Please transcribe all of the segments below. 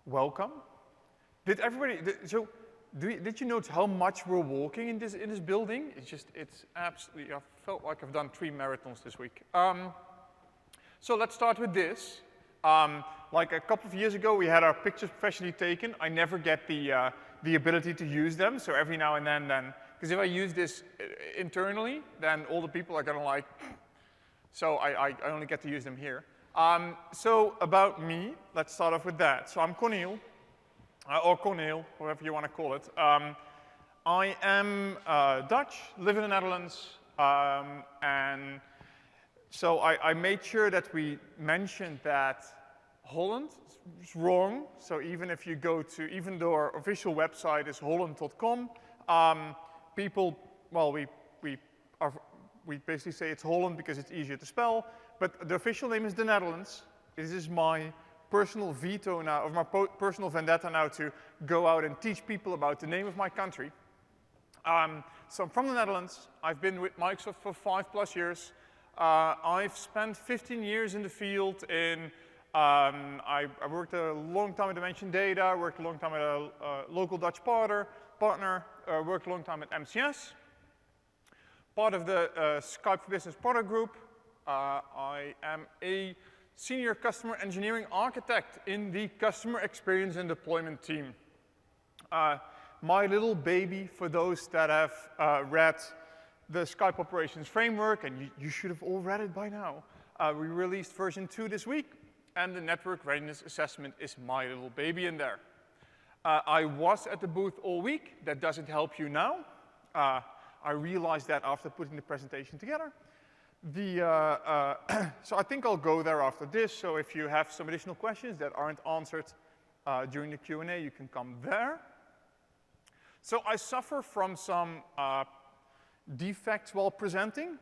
welcome. Did everybody, did you notice how much we're walking in this building? It's absolutely, I felt like I've done 3 marathons this week. So let's start with this. Like a couple of years ago, we had our pictures professionally taken. I never get the ability to use them, so every now and then, because if I use this internally, then all the people are gonna like, so I only get to use them here. So about me, let's start off with that. So I'm Corneel, or Corneel, whatever you want to call it. I am Dutch, live in the Netherlands, and so I made sure that we mentioned that Holland is wrong. So even if you go to, even though our official website is holland.com, people, well, we basically say it's Holland because it's easier to spell, but the official name is the Netherlands. This is my personal veto now, or my personal vendetta now to go out and teach people about the name of my country. So I'm from the Netherlands. I've been with Microsoft for 5+ years. I've spent 15 years in the field in, I worked a long time at Dimension Data, worked a long time at a local Dutch partner, worked a long time at MCS. Part of the Skype for Business product group. I am a senior customer engineering architect in the customer experience and deployment team. My little baby, for those that have read the Skype operations framework, and you should have all read it by now. We released version 2 this week, and the network readiness assessment is my little baby in there. I was at the booth all week. That doesn't help you now. I realized that after putting the presentation together. So I think I'll go there after this. So if you have some additional questions that aren't answered during the Q&A, you can come there. So I suffer from some defects while presenting,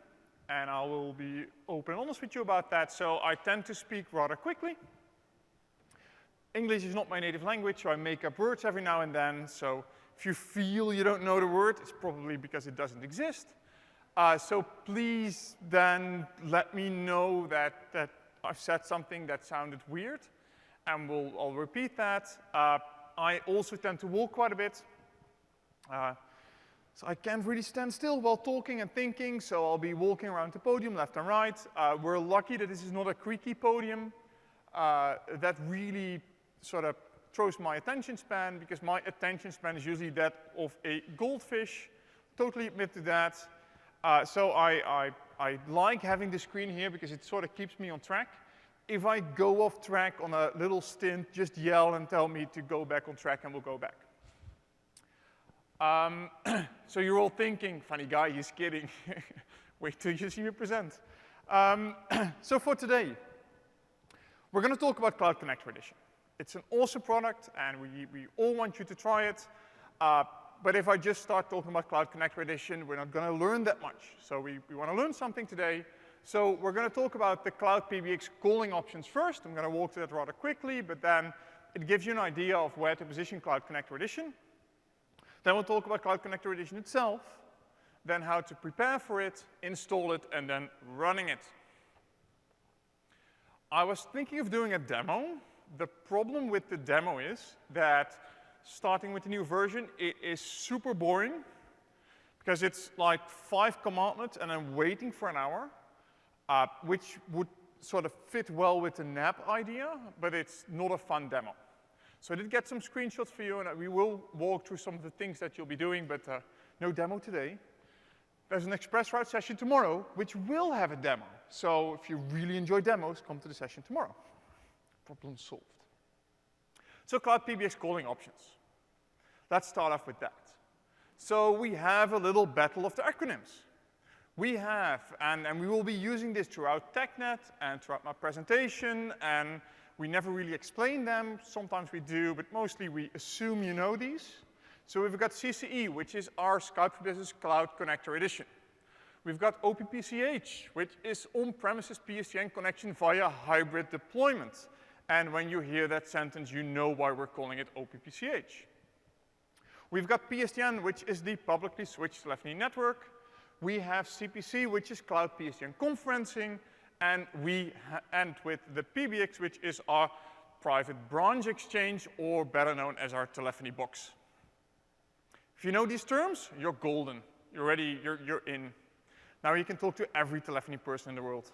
and I will be open and honest with you about that. So I tend to speak rather quickly. English is not my native language, so I make up words every now and then. So if you feel you don't know the word, it's probably because it doesn't exist. So please then let me know that I've said something that sounded weird, and I'll repeat that. I also tend to walk quite a bit. So I can't really stand still while talking and thinking, so I'll be walking around the podium left and right. We're lucky that this is not a creaky podium. That really sort of throws my attention span, because my attention span is usually that of a goldfish. Totally admit to that. So I like having the screen here because it sort of keeps me on track. If I go off track on a little stint, just yell and tell me to go back on track, and we'll go back. So you're all thinking, funny guy, he's kidding. Wait till you see me present. So for today, we're going to talk about Cloud Connector Edition. It's an awesome product, and we all want you to try it. But if I just start talking about Cloud Connector Edition, we're not going to learn that much. So we want to learn something today. So we're going to talk about the Cloud PBX calling options first. I'm going to walk through that rather quickly, but then it gives you an idea of where to position Cloud Connector Edition. Then we'll talk about Cloud Connector Edition itself, then how to prepare for it, install it, and then running it. I was thinking of doing a demo. The problem with the demo is that starting with the new version, it is super boring, because it's like 5 commandlets and then waiting for an hour, which would sort of fit well with the nap idea, but it's not a fun demo. So I did get some screenshots for you, and we will walk through some of the things that you'll be doing, but no demo today. There's an express route session tomorrow, which will have a demo. So if you really enjoy demos, come to the session tomorrow. Problem solved. So Cloud PBX calling options. Let's start off with that. So we have a little battle of the acronyms. We have, and we will be using this throughout TechNet and throughout my presentation, and we never really explain them. Sometimes we do, but mostly we assume you know these. So we've got CCE, which is our Skype for Business Cloud Connector Edition. We've got OPPCH, which is on-premises PSTN connection via hybrid deployment. And when you hear that sentence, you know why we're calling it OPPCH. We've got PSTN, which is the publicly switched telephony network. We have CPC, which is Cloud PSTN conferencing. And we end with the PBX, which is our private branch exchange, or better known as our telephony box. If you know these terms, you're golden. You're ready, you're in. Now you can talk to every telephony person in the world.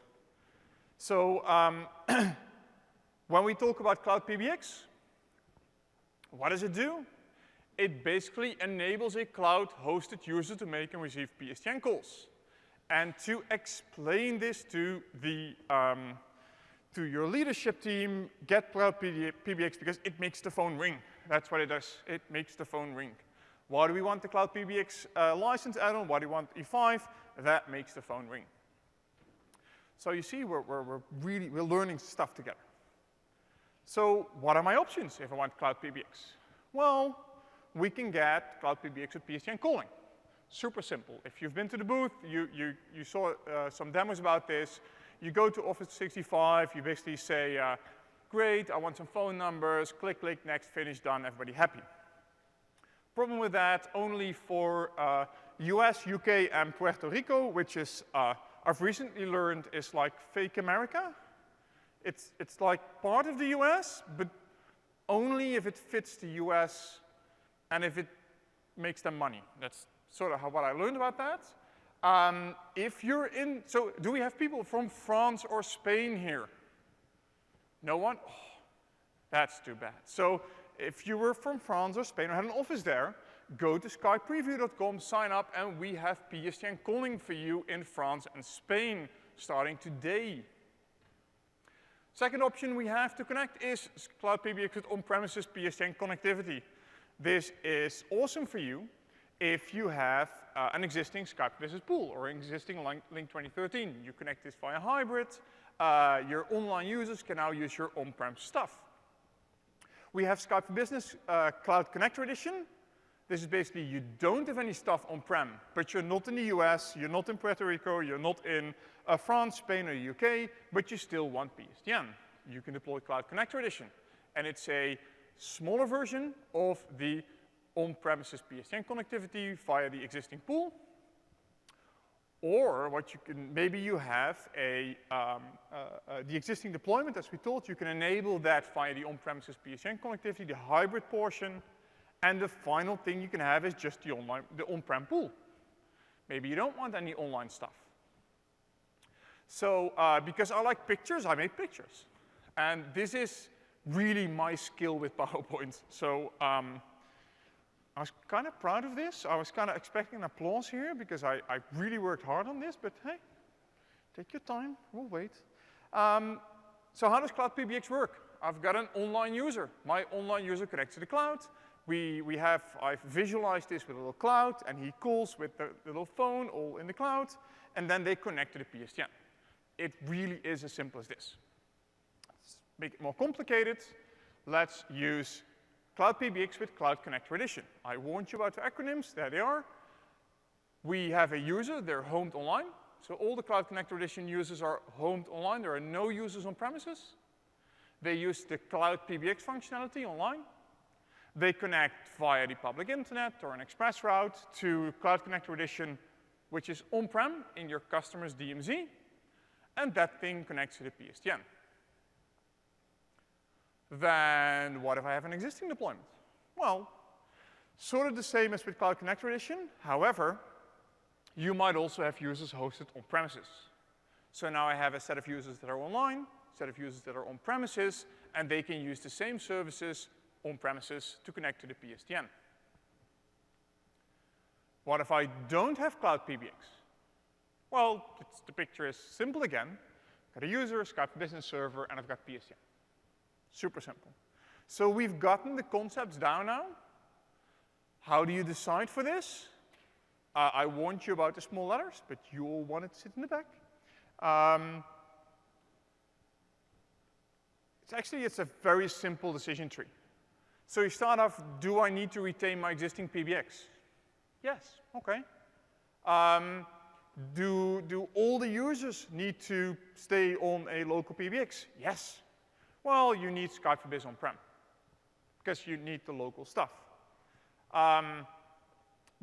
So when we talk about Cloud PBX, what does it do? It basically enables a cloud-hosted user to make and receive PSTN calls. And to explain this to your leadership team, get Cloud PBX because it makes the phone ring. That's what it does. It makes the phone ring. Why do we want the Cloud PBX license add-on? Why do we want E5? That makes the phone ring. So you see, we're learning stuff together. So what are my options if I want Cloud PBX? Well, we can get Cloud PBX with PSTN calling. Super simple. If you've been to the booth, you saw some demos about this. You go to Office 365, you basically say, great, I want some phone numbers, click, click, next, finish, done, everybody happy. Problem with that, only for US, UK, and Puerto Rico, which is, I've recently learned is like fake America. It's like part of the US, but only if it fits the US and if it makes them money. That's sort of what I learned about that. If you're in, so do we have people from France or Spain here? No one? Oh, that's too bad. So if you were from France or Spain or had an office there, go to skypepreview.com, sign up, and we have PSTN calling for you in France and Spain starting today. Second option we have to connect is Cloud PBX with on-premises PSTN connectivity. This is awesome for you if you have an existing Skype Business Pool or an existing Link 2013. You connect this via hybrid. Your online users can now use your on-prem stuff. We have Skype for Business Cloud Connector Edition. This is basically you don't have any stuff on-prem, but you're not in the US, you're not in Puerto Rico, you're not in France, Spain, or the UK, but you still want PSTN. You can deploy Cloud Connector Edition. And it's a smaller version of the on-premises PSTN connectivity via the existing pool. Or what you can, maybe you have the existing deployment, as we told, you can enable that via the on-premises PSTN connectivity, the hybrid portion, and the final thing you can have is just the on-prem pool. Maybe you don't want any online stuff. So because I like pictures, I made pictures. And this is really my skill with PowerPoint. So I was kind of proud of this. I was kind of expecting applause here because I really worked hard on this, but hey, take your time, we'll wait. So how does Cloud PBX work? I've got an online user. My online user connects to the cloud. I've visualized this with a little cloud, and he calls with the little phone all in the cloud, and then they connect to the PSTN. It really is as simple as this. Let's make it more complicated. Let's use Cloud PBX with Cloud Connector Edition. I warned you about the acronyms. There they are. We have a user. They're homed online. So all the Cloud Connector Edition users are homed online. There are no users on premises. They use the Cloud PBX functionality online. They connect via the public internet or an express route to Cloud Connector Edition, which is on-prem in your customer's DMZ. And that thing connects to the PSTN. Then what if I have an existing deployment? Well, sort of the same as with Cloud Connector Edition. However, you might also have users hosted on premises. So now I have a set of users that are online, a set of users that are on premises, and they can use the same services on premises to connect to the PSTN. What if I don't have Cloud PBX? Well, the picture is simple again. I've got a user, Skype Business Server, and I've got PSTN. Super simple. So we've gotten the concepts down now. How do you decide for this? I warned you about the small letters, but you all wanted to sit in the back. It's a very simple decision tree. So you start off, do I need to retain my existing PBX? Yes, okay. Do all the users need to stay on a local PBX? Yes. Well, you need Skype for Business on-prem because you need the local stuff.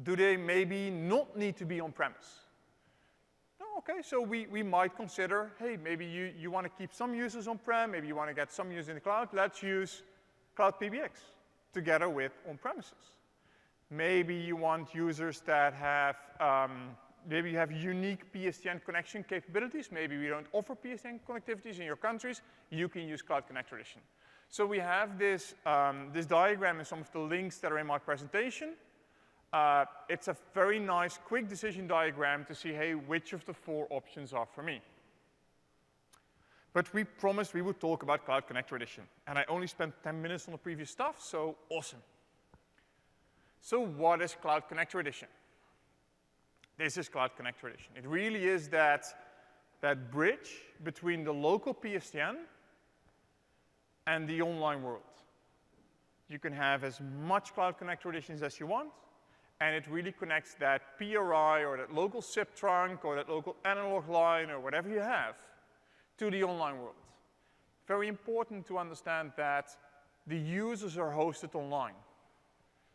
Do they maybe not need to be on-premise? No, okay, so we might consider, hey, maybe you want to keep some users on-prem, maybe you want to get some users in the cloud. Let's use Cloud PBX together with on-premises. Maybe you want users that have, maybe you have unique PSTN connection capabilities. Maybe we don't offer PSTN connectivities in your countries. You can use Cloud Connector Edition. So we have this, this diagram and some of the links that are in my presentation. It's a very nice, quick decision diagram to see, hey, which of the 4 options are for me. But we promised we would talk about Cloud Connector Edition. And I only spent 10 minutes on the previous stuff, so awesome. So what is Cloud Connector Edition? This is Cloud Connector Edition. It really is that bridge between the local PSTN and the online world. You can have as much Cloud Connector Editions as you want, and it really connects that PRI or that local SIP trunk or that local analog line or whatever you have to the online world. Very important to understand that the users are hosted online.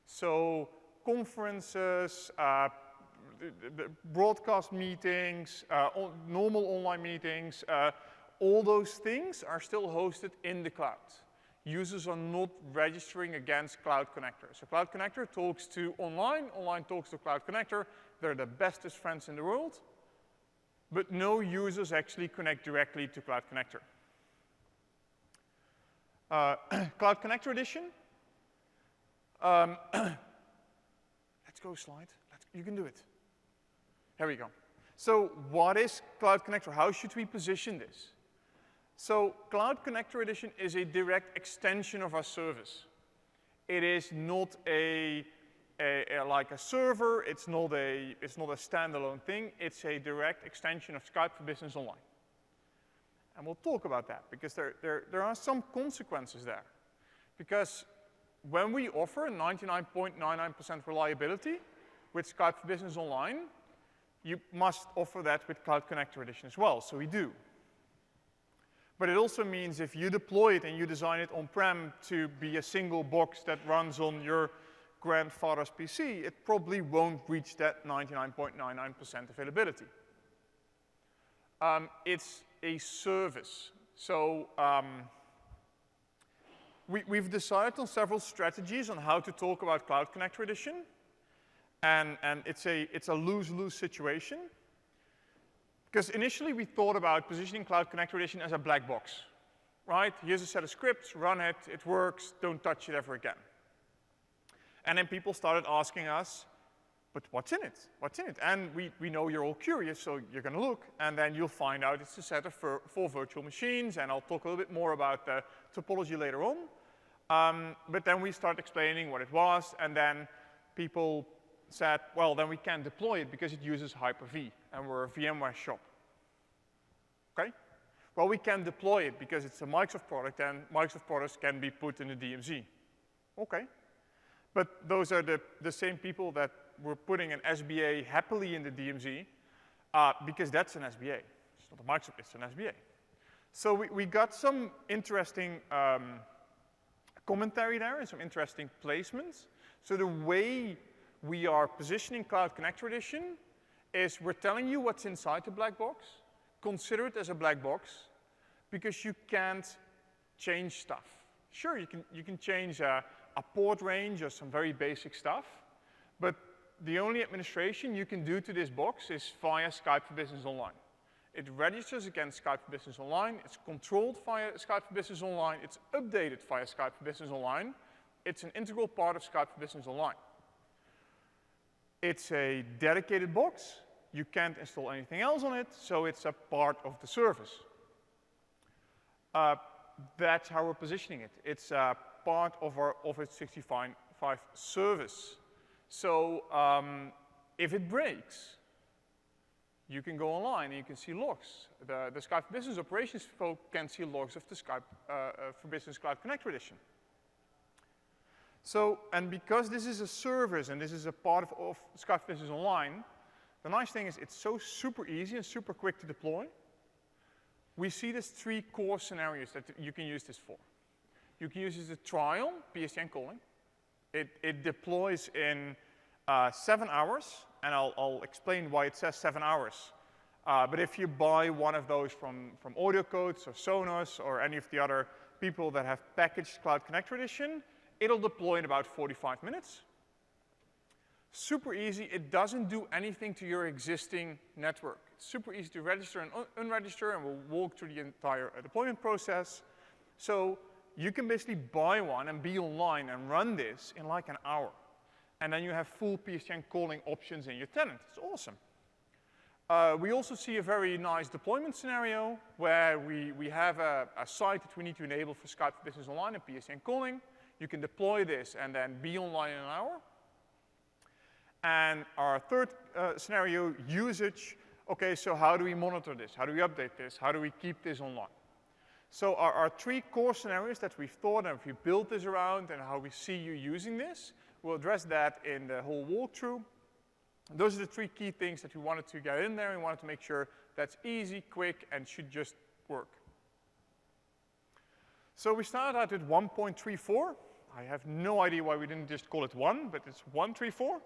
So conferences, broadcast meetings, normal online meetings, all those things are still hosted in the cloud. Users are not registering against Cloud Connector. So Cloud Connector talks to online, online talks to Cloud Connector. They're the bestest friends in the world. But no users actually connect directly to Cloud Connector. Cloud Connector Edition. Let's go slide. You can do it. Here we go. So what is Cloud Connector? How should we position this? So Cloud Connector Edition is a direct extension of our service. It is not like a server. It's not a standalone thing. It's a direct extension of Skype for Business Online. And we'll talk about that because there are some consequences there. Because when we offer 99.99% reliability with Skype for Business Online, you must offer that with Cloud Connector Edition as well. So we do. But it also means if you deploy it and you design it on-prem to be a single box that runs on your grandfather's PC, it probably won't reach that 99.99% availability. It's a service. So we've decided on several strategies on how to talk about Cloud Connector Edition. And it's a lose-lose situation. Because initially we thought about positioning Cloud Connector Edition as a black box, right? Here's a set of scripts, run it, it works, don't touch it ever again. And then people started asking us, but what's in it? What's in it? And we know you're all curious, so you're going to look, and then you'll find out it's a set of 4 virtual machines, and I'll talk a little bit more about the topology later on. But then we started explaining what it was, and then people said, well, then we can't deploy it because it uses Hyper-V, and we're a VMware shop. Okay? Well, we can deploy it because it's a Microsoft product, and Microsoft products can be put in the DMZ. Okay. But those are the same people that were putting an SBA happily in the DMZ because that's an SBA. It's not a Microsoft, it's an SBA. So we got some interesting commentary there and some interesting placements. So the way we are positioning Cloud Connector Edition is we're telling you what's inside the black box. Consider it as a black box because you can't change stuff. Sure, you can change a port range or some very basic stuff, but the only administration you can do to this box is via Skype for Business Online. It registers against Skype for Business Online. It's controlled via Skype for Business Online. It's updated via Skype for Business Online. It's an integral part of Skype for Business Online. It's a dedicated box. You can't install anything else on it, so it's a part of the service. That's how we're positioning it. It's a part of our Office 365 service. So if it breaks, you can go online and you can see logs. The Skype for Business operations folk can see logs of the Skype for Business Cloud Connector Edition. So, and because this is a service and this is a part of Skype for Business Online, the nice thing is it's so super easy and super quick to deploy. We see these 3 core scenarios that you can use this for. You can use it as a trial, PSTN calling. It deploys in 7 hours, and I'll explain why it says 7 hours But if you buy one of those from AudioCodes or Sonos or any of the other people that have packaged Cloud Connector Edition, it'll deploy in about 45 minutes. Super easy. It doesn't do anything to your existing network. It's super easy to register and unregister, and we'll walk through the entire deployment process. So you can basically buy one and be online and run this in like an hour. And then you have full PSTN calling options in your tenant. It's awesome. We also see a very nice deployment scenario where we have a site that we need to enable for Skype for Business Online and PSTN calling. You can deploy this and then be online in an hour. And our third scenario, usage. Okay, so how do we monitor this? How do we update this? How do we keep this online? So our three core scenarios that we've thought and we built this around and how we see you using this, we'll address that in the whole walkthrough. Those are the three key things that we wanted to get in there. We wanted to make sure that's easy, quick, and should just work. So we started out with 1.34. I have no idea why we didn't just call it 1, but it's 1.34.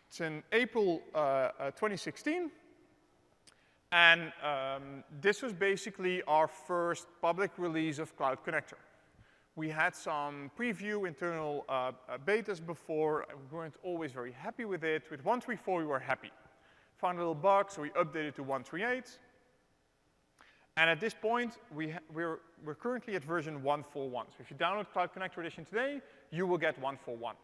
It's in April 2016. And this was basically our first public release of Cloud Connector. We had some preview internal betas before. We weren't always very happy with it. With 1.34, we were happy. Found a little bug, so we updated to 1.38. And at this point, we're currently at version 1.41. So if you download Cloud Connector Edition today, you will get 1.41.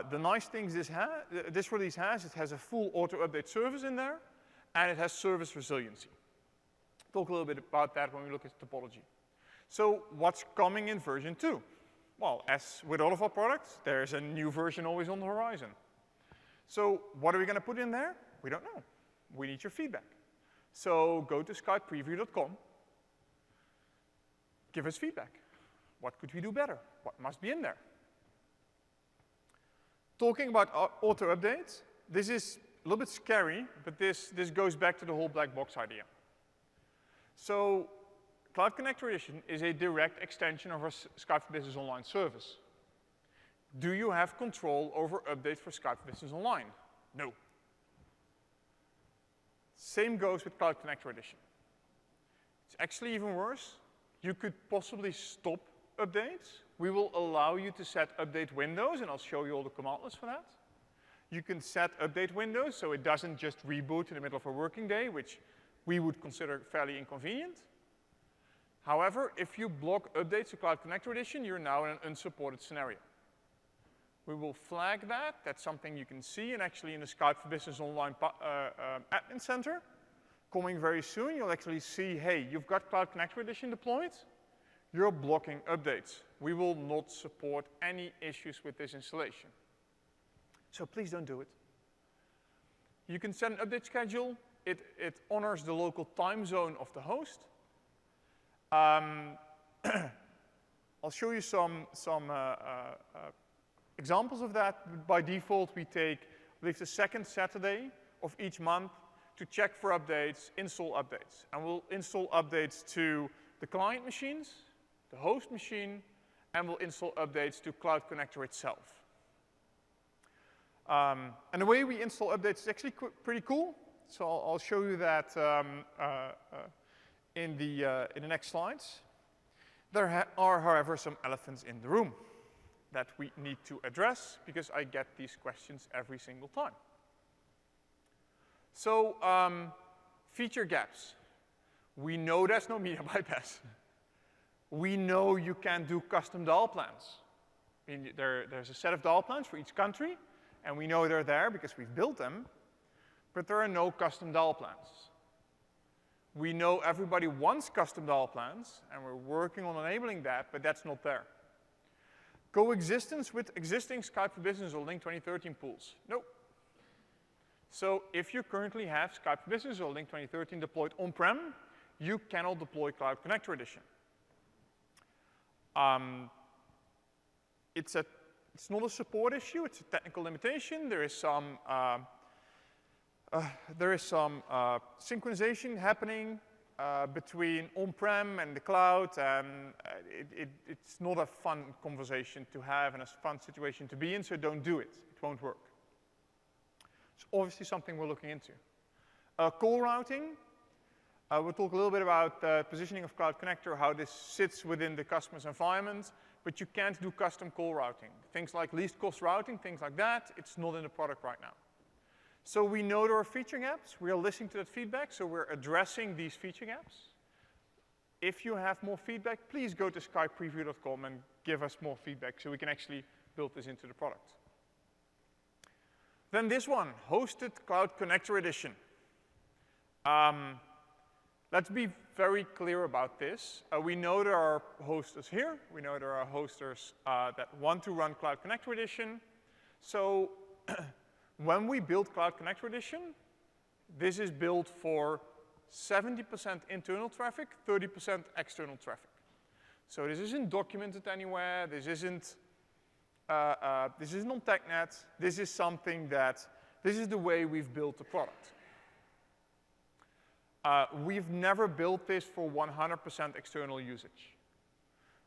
The nice things this release has, it has a full auto-update service in there, and it has service resiliency. Talk a little bit about that when we look at topology. So what's coming in version 2? Well, as with all of our products, there's a new version always on the horizon. So what are we going to put in there? We don't know. We need your feedback. So go to skypepreview.com. Give us feedback. What could we do better? What must be in there? Talking about auto updates, this is a little bit scary, but this goes back to the whole black box idea. So Cloud Connector Edition is a direct extension of our Skype for Business Online service. Do you have control over updates for Skype for Business Online? No. Same goes with Cloud Connector Edition. It's actually even worse. You could possibly stop updates. We will allow you to set update windows, and I'll show you all the command lists for that. You can set update windows so it doesn't just reboot in the middle of a working day, which we would consider fairly inconvenient. However, if you block updates to Cloud Connector Edition, you're now in an unsupported scenario. We will flag that. That's something you can see, and actually in the Skype for Business Online admin center, coming very soon, you'll actually see, hey, you've got Cloud Connector Edition deployed. You're blocking updates. We will not support any issues with this installation. So please don't do it. You can set an update schedule. It honors the local time zone of the host. I'll show you some examples of that. By default, we take, I believe, the second Saturday of each month to check for updates, install updates. And we'll install updates to the client machines, the host machine, and we'll install updates to Cloud Connector itself. And the way we install updates is actually pretty cool. So I'll show you that in the next slides. There are, however, some elephants in the room that we need to address because I get these questions every single time. So feature gaps. We know there's no media bypass. We know you can't do custom dial plans. I mean, there's a set of dial plans for each country, and we know they're there because we've built them, but there are no custom dial plans. We know everybody wants custom dial plans, and we're working on enabling that, but that's not there. Coexistence with existing Skype for Business or Link 2013 pools. Nope. So if you currently have Skype for Business or Link 2013 deployed on-prem, you cannot deploy Cloud Connector Edition. It's not a support issue, it's a technical limitation. There is some synchronization happening between on-prem and the cloud, and it's not a fun conversation to have and a fun situation to be in, so don't do it. It won't work. It's obviously something we're looking into. Call routing. We'll talk a little bit about the positioning of Cloud Connector, how this sits within the customer's environment, but you can't do custom call routing. Things like least cost routing, things like that, it's not in the product right now. So we know there are feature gaps. We are listening to that feedback, so we're addressing these feature gaps. If you have more feedback, please go to skypreview.com and give us more feedback so we can actually build this into the product. Then this one, Hosted Cloud Connector Edition. Let's be very clear about this. We know there are hosters here. We know there are hosters that want to run Cloud Connector Edition. So when we build Cloud Connector Edition, this is built for 70% internal traffic, 30% external traffic. So this isn't documented anywhere. This isn't on TechNet. This is something that, this is the way we've built the product. We've never built this for 100% external usage.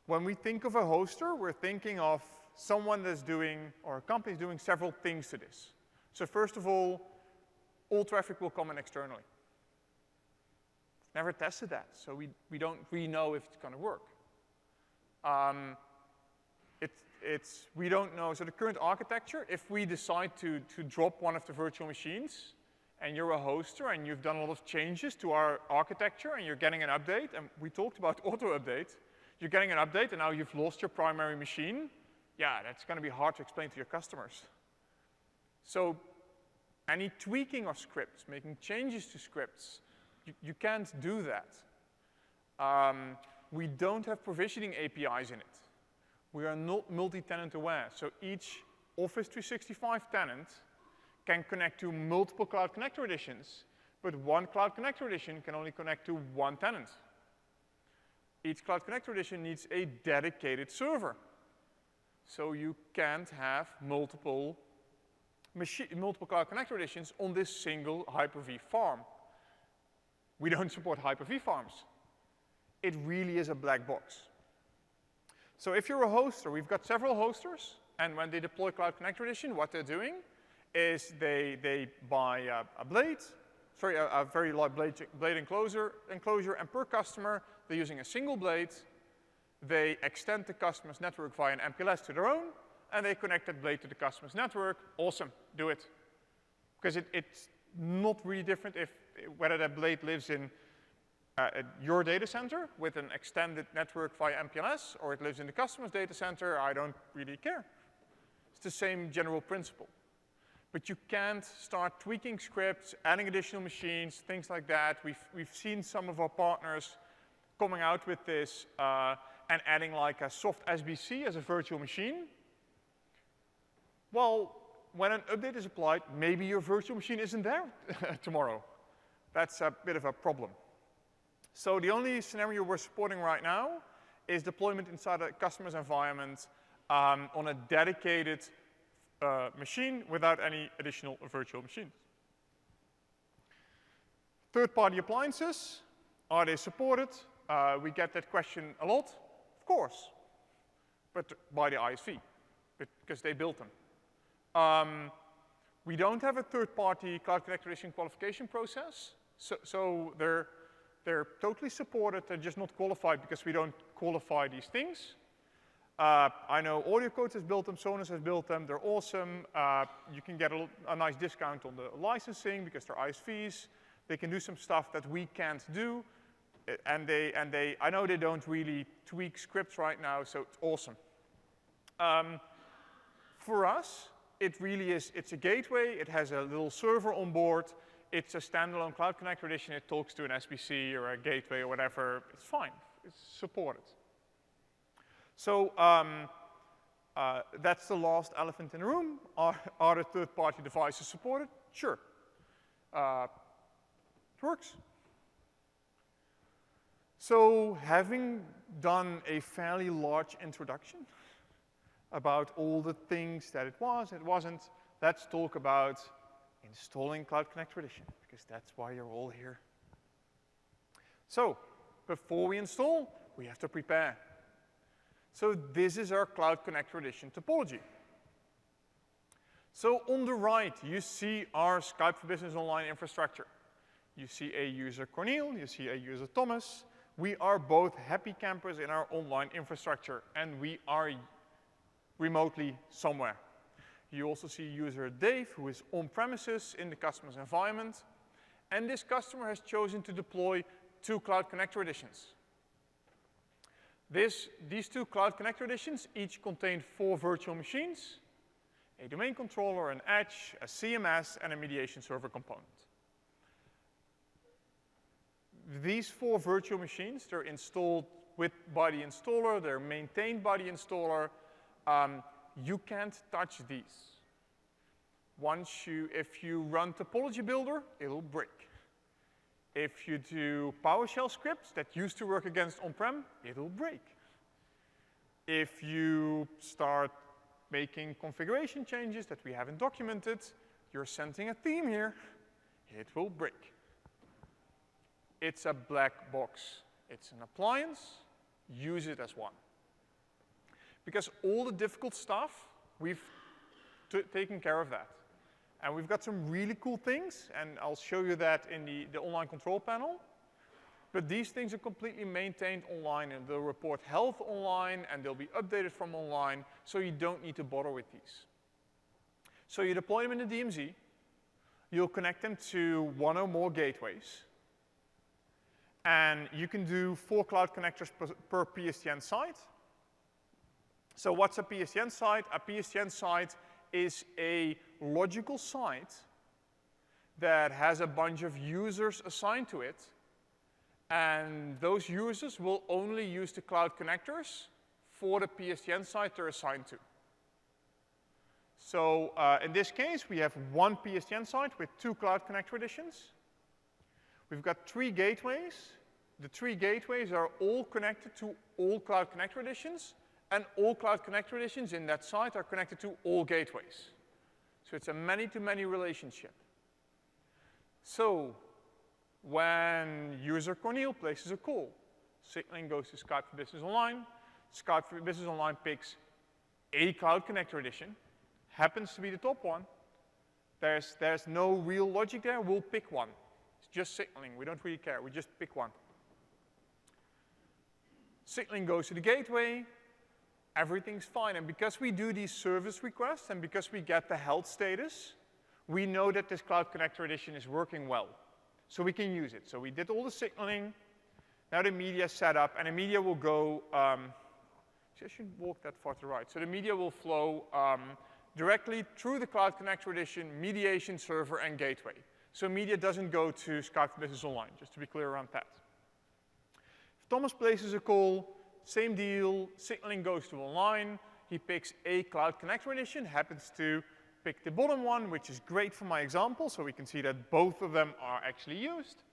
When we think of a hoster, we're thinking of someone that's doing, or a company is doing several things to this. So first of all traffic will come in externally. Never tested that, so we don't really know if it's going to work. We don't know. So the current architecture, if we decide to drop one of the virtual machines, and you're a hoster and you've done a lot of changes to our architecture and you're getting an update, and we talked about auto-update, you're getting an update and now you've lost your primary machine, yeah, that's going to be hard to explain to your customers. So any tweaking of scripts, making changes to scripts, you can't do that. We don't have provisioning APIs in it. We are not multi-tenant aware. So each Office 365 tenant can connect to multiple Cloud Connector editions, but one Cloud Connector edition can only connect to one tenant. Each Cloud Connector edition needs a dedicated server. So you can't have multiple Cloud Connector editions on this single Hyper-V farm. We don't support Hyper-V farms. It really is a black box. So if you're a hoster, we've got several hosters, and when they deploy Cloud Connector edition, what they're doing is they buy a very large blade enclosure, and per customer, they're using a single blade. They extend the customer's network via an MPLS to their own, and they connect that blade to the customer's network. Awesome, do it. Because it's not really different whether that blade lives in your data center with an extended network via MPLS, or it lives in the customer's data center. I don't really care. It's the same general principle. But you can't start tweaking scripts, adding additional machines, things like that. We've seen some of our partners coming out with this and adding like a soft SBC as a virtual machine. Well, when an update is applied, maybe your virtual machine isn't there tomorrow. That's a bit of a problem. So the only scenario we're supporting right now is deployment inside a customer's environment on a dedicated machine without any additional virtual machines. Third-party appliances, are they supported? We get that question a lot. Of course, but by the ISV, because they built them. We don't have a third-party Cloud Connector Edition qualification process, so they're totally supported. They're just not qualified because we don't qualify these things. I know AudioCodes has built them, Sonos has built them. They're awesome. You can get a nice discount on the licensing because they're ISVs. They can do some stuff that we can't do. I know they don't really tweak scripts right now, so it's awesome. For us, it really is, it's a gateway. It has a little server on board. It's a standalone Cloud Connector Edition. It talks to an SBC or a gateway or whatever. It's fine. It's supported. So that's the last elephant in the room. Are the third-party devices supported? Sure. It works. So having done a fairly large introduction about all the things that it was, it wasn't, let's talk about installing Cloud Connector Edition, because that's why you're all here. So before we install, we have to prepare. So this is our Cloud Connector Edition topology. So on the right, you see our Skype for Business Online infrastructure. You see a user Cornel, you see a user Thomas. We are both happy campers in our online infrastructure, and we are remotely somewhere. You also see user Dave, who is on premises in the customer's environment. And this customer has chosen to deploy 2 Cloud Connector editions. These 2 Cloud Connector editions each contain 4 virtual machines, a domain controller, an edge, a CMS, and a mediation server component. These 4 virtual machines, they're installed by the installer, they're maintained by the installer. You can't touch these. If you run Topology Builder, it'll break. If you do PowerShell scripts that used to work against on-prem, it'll break. If you start making configuration changes that we haven't documented, you're sending a theme here, it will break. It's a black box. It's an appliance. Use it as one. Because all the difficult stuff, we've taken care of that. And we've got some really cool things, and I'll show you that in the online control panel. But these things are completely maintained online, and they'll report health online, and they'll be updated from online, so you don't need to bother with these. So you deploy them in the DMZ. You'll connect them to 1 or more gateways. And you can do 4 cloud connectors per PSTN site. So what's a PSTN site? A PSTN site is a logical site that has a bunch of users assigned to it, and those users will only use the cloud connectors for the PSTN site they're assigned to. So in this case, we have 1 PSTN site with 2 cloud connector editions. We've got 3 gateways. The 3 gateways are all connected to all cloud connector editions, and all cloud connector editions in that site are connected to all gateways. So it's a many-to-many relationship. So when user Cornel places a call, signaling goes to Skype for Business Online. Skype for Business Online picks a cloud connector edition, happens to be the top one. There's no real logic there. We'll pick one. It's just signaling. We don't really care. We just pick one. Signaling goes to the gateway. Everything's fine. And because we do these service requests and because we get the health status, we know that this Cloud Connector edition is working well. So we can use it. So we did all the signaling. Now the media is set up, and the media will go, I shouldn't walk that far to the right. So the media will flow directly through the Cloud Connector edition, mediation server, and gateway. So media doesn't go to Skype for Business Online, just to be clear around that. If Thomas places a call, same deal, signaling goes to online. He picks a Cloud Connector edition, happens to pick the bottom one, which is great for my example, so we can see that both of them are actually used.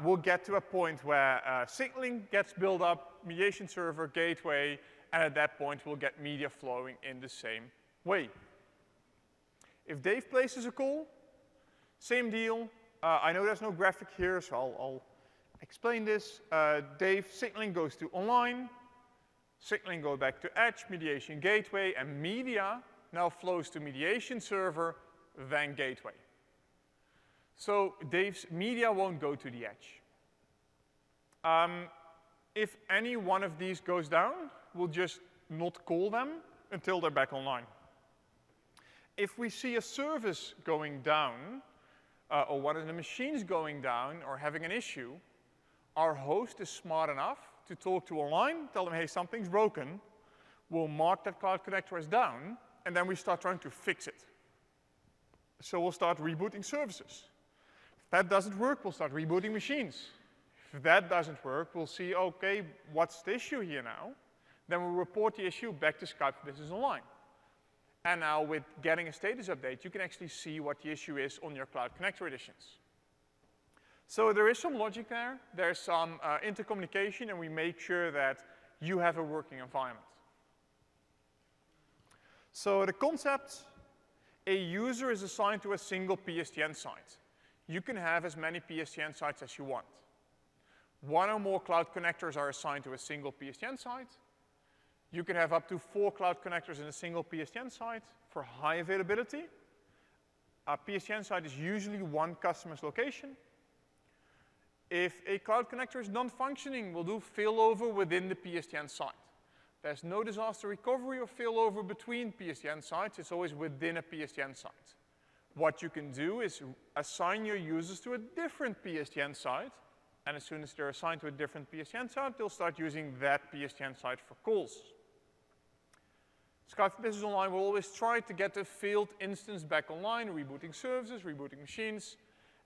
We'll get to a point where signaling gets built up, mediation server, gateway, and at that point we'll get media flowing in the same way. If Dave places a call, same deal. I know there's no graphic here, so I'll explain this. Dave, signaling goes to online. Signaling goes back to edge, mediation gateway, and media now flows to mediation server, then gateway. So Dave's media won't go to the edge. If any one of these goes down, we'll just not call them until they're back online. If we see a service going down, or one of the machines going down or having an issue, our host is smart enough to talk to online, tell them, hey, something's broken. We'll mark that Cloud Connector as down, and then we start trying to fix it. So we'll start rebooting services. If that doesn't work, we'll start rebooting machines. If that doesn't work, we'll see, okay, what's the issue here now? Then we'll report the issue back to Skype for Business Online. And now with getting a status update, you can actually see what the issue is on your Cloud Connector editions. So there is some logic there. There's some intercommunication, and we make sure that you have a working environment. So the concept, a user is assigned to a single PSTN site. You can have as many PSTN sites as you want. 1 or more cloud connectors are assigned to a single PSTN site. You can have up to 4 cloud connectors in a single PSTN site for high availability. A PSTN site is usually one customer's location. If a Cloud Connector is non-functioning, we'll do failover within the PSTN site. There's no disaster recovery or failover between PSTN sites. It's always within a PSTN site. What you can do is assign your users to a different PSTN site, and as soon as they're assigned to a different PSTN site, they'll start using that PSTN site for calls. Skype for Business Online will always try to get the failed instance back online, rebooting services, rebooting machines,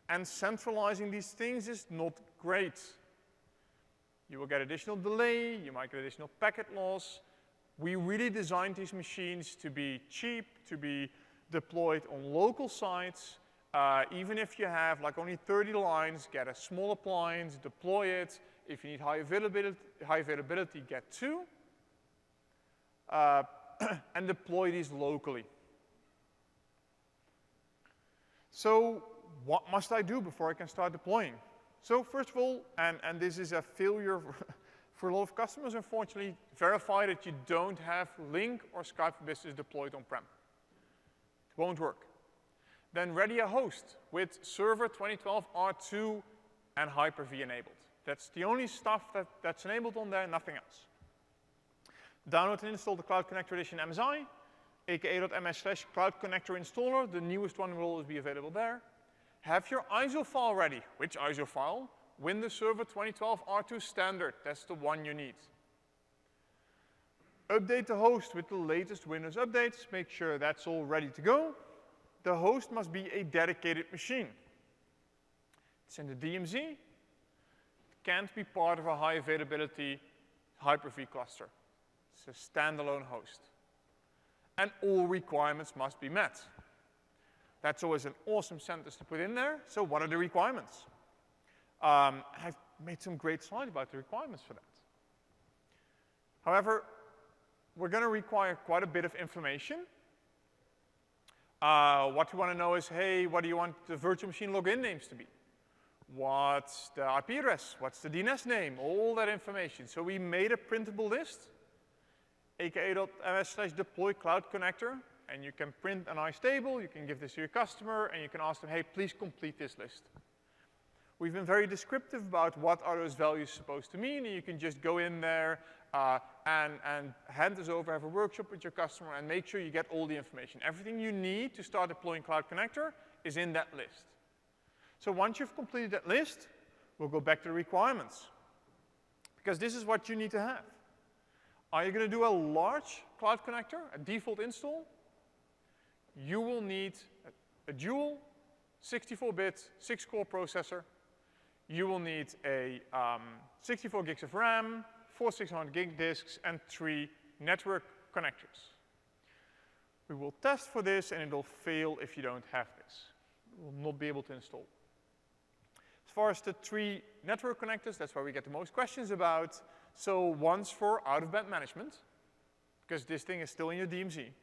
and centralizing these things is not great. You will get additional delay, you might get additional packet loss. We really designed these machines to be cheap, to be deployed on local sites. Even if you have like only 30 lines, get a small appliance, deploy it. If you need high availability, get two. And deploy these locally. So what must I do before I can start deploying? So first of all, and this is a failure for a lot of customers, unfortunately, verify that you don't have Lync or Skype for Business deployed on-prem. It won't work. Then ready a host with Server 2012 R2 and Hyper-V enabled. That's the only stuff that's enabled on there, nothing else. Download and install the Cloud Connector Edition MSI, aka.ms/Cloud Connector Installer. The newest one will always be available there. Have your ISO file ready. Which ISO file? Windows Server 2012 R2 Standard. That's the one you need. Update the host with the latest Windows updates. Make sure that's all ready to go. The host must be a dedicated machine. It's in the DMZ. It can't be part of a high availability Hyper-V cluster. It's a standalone host. And all requirements must be met. That's always an awesome sentence to put in there. So what are the requirements? I've made some great slides about the requirements for that. However, we're going to require quite a bit of information. What we want to know is, hey, what do you want the virtual machine login names to be? What's the IP address? What's the DNS name? All that information. So we made a printable list, aka.ms/deploy cloud connector, and you can print a nice table, you can give this to your customer, and you can ask them, hey, please complete this list. We've been very descriptive about what are those values supposed to mean, and you can just go in there and hand this over, have a workshop with your customer, and make sure you get all the information. Everything you need to start deploying Cloud Connector is in that list. So once you've completed that list, we'll go back to the requirements. Because this is what you need to have. Are you going to do a large Cloud Connector, a default install? You will need a dual 64-bit 6-core processor. You will need a 64 gigs of RAM, 4 600 gig disks, and 3 network connectors. We will test for this, and it will fail if you don't have this. You will not be able to install. As far as the 3 network connectors, that's where we get the most questions about. So one's for out-of-band management, because this thing is still in your DMZ.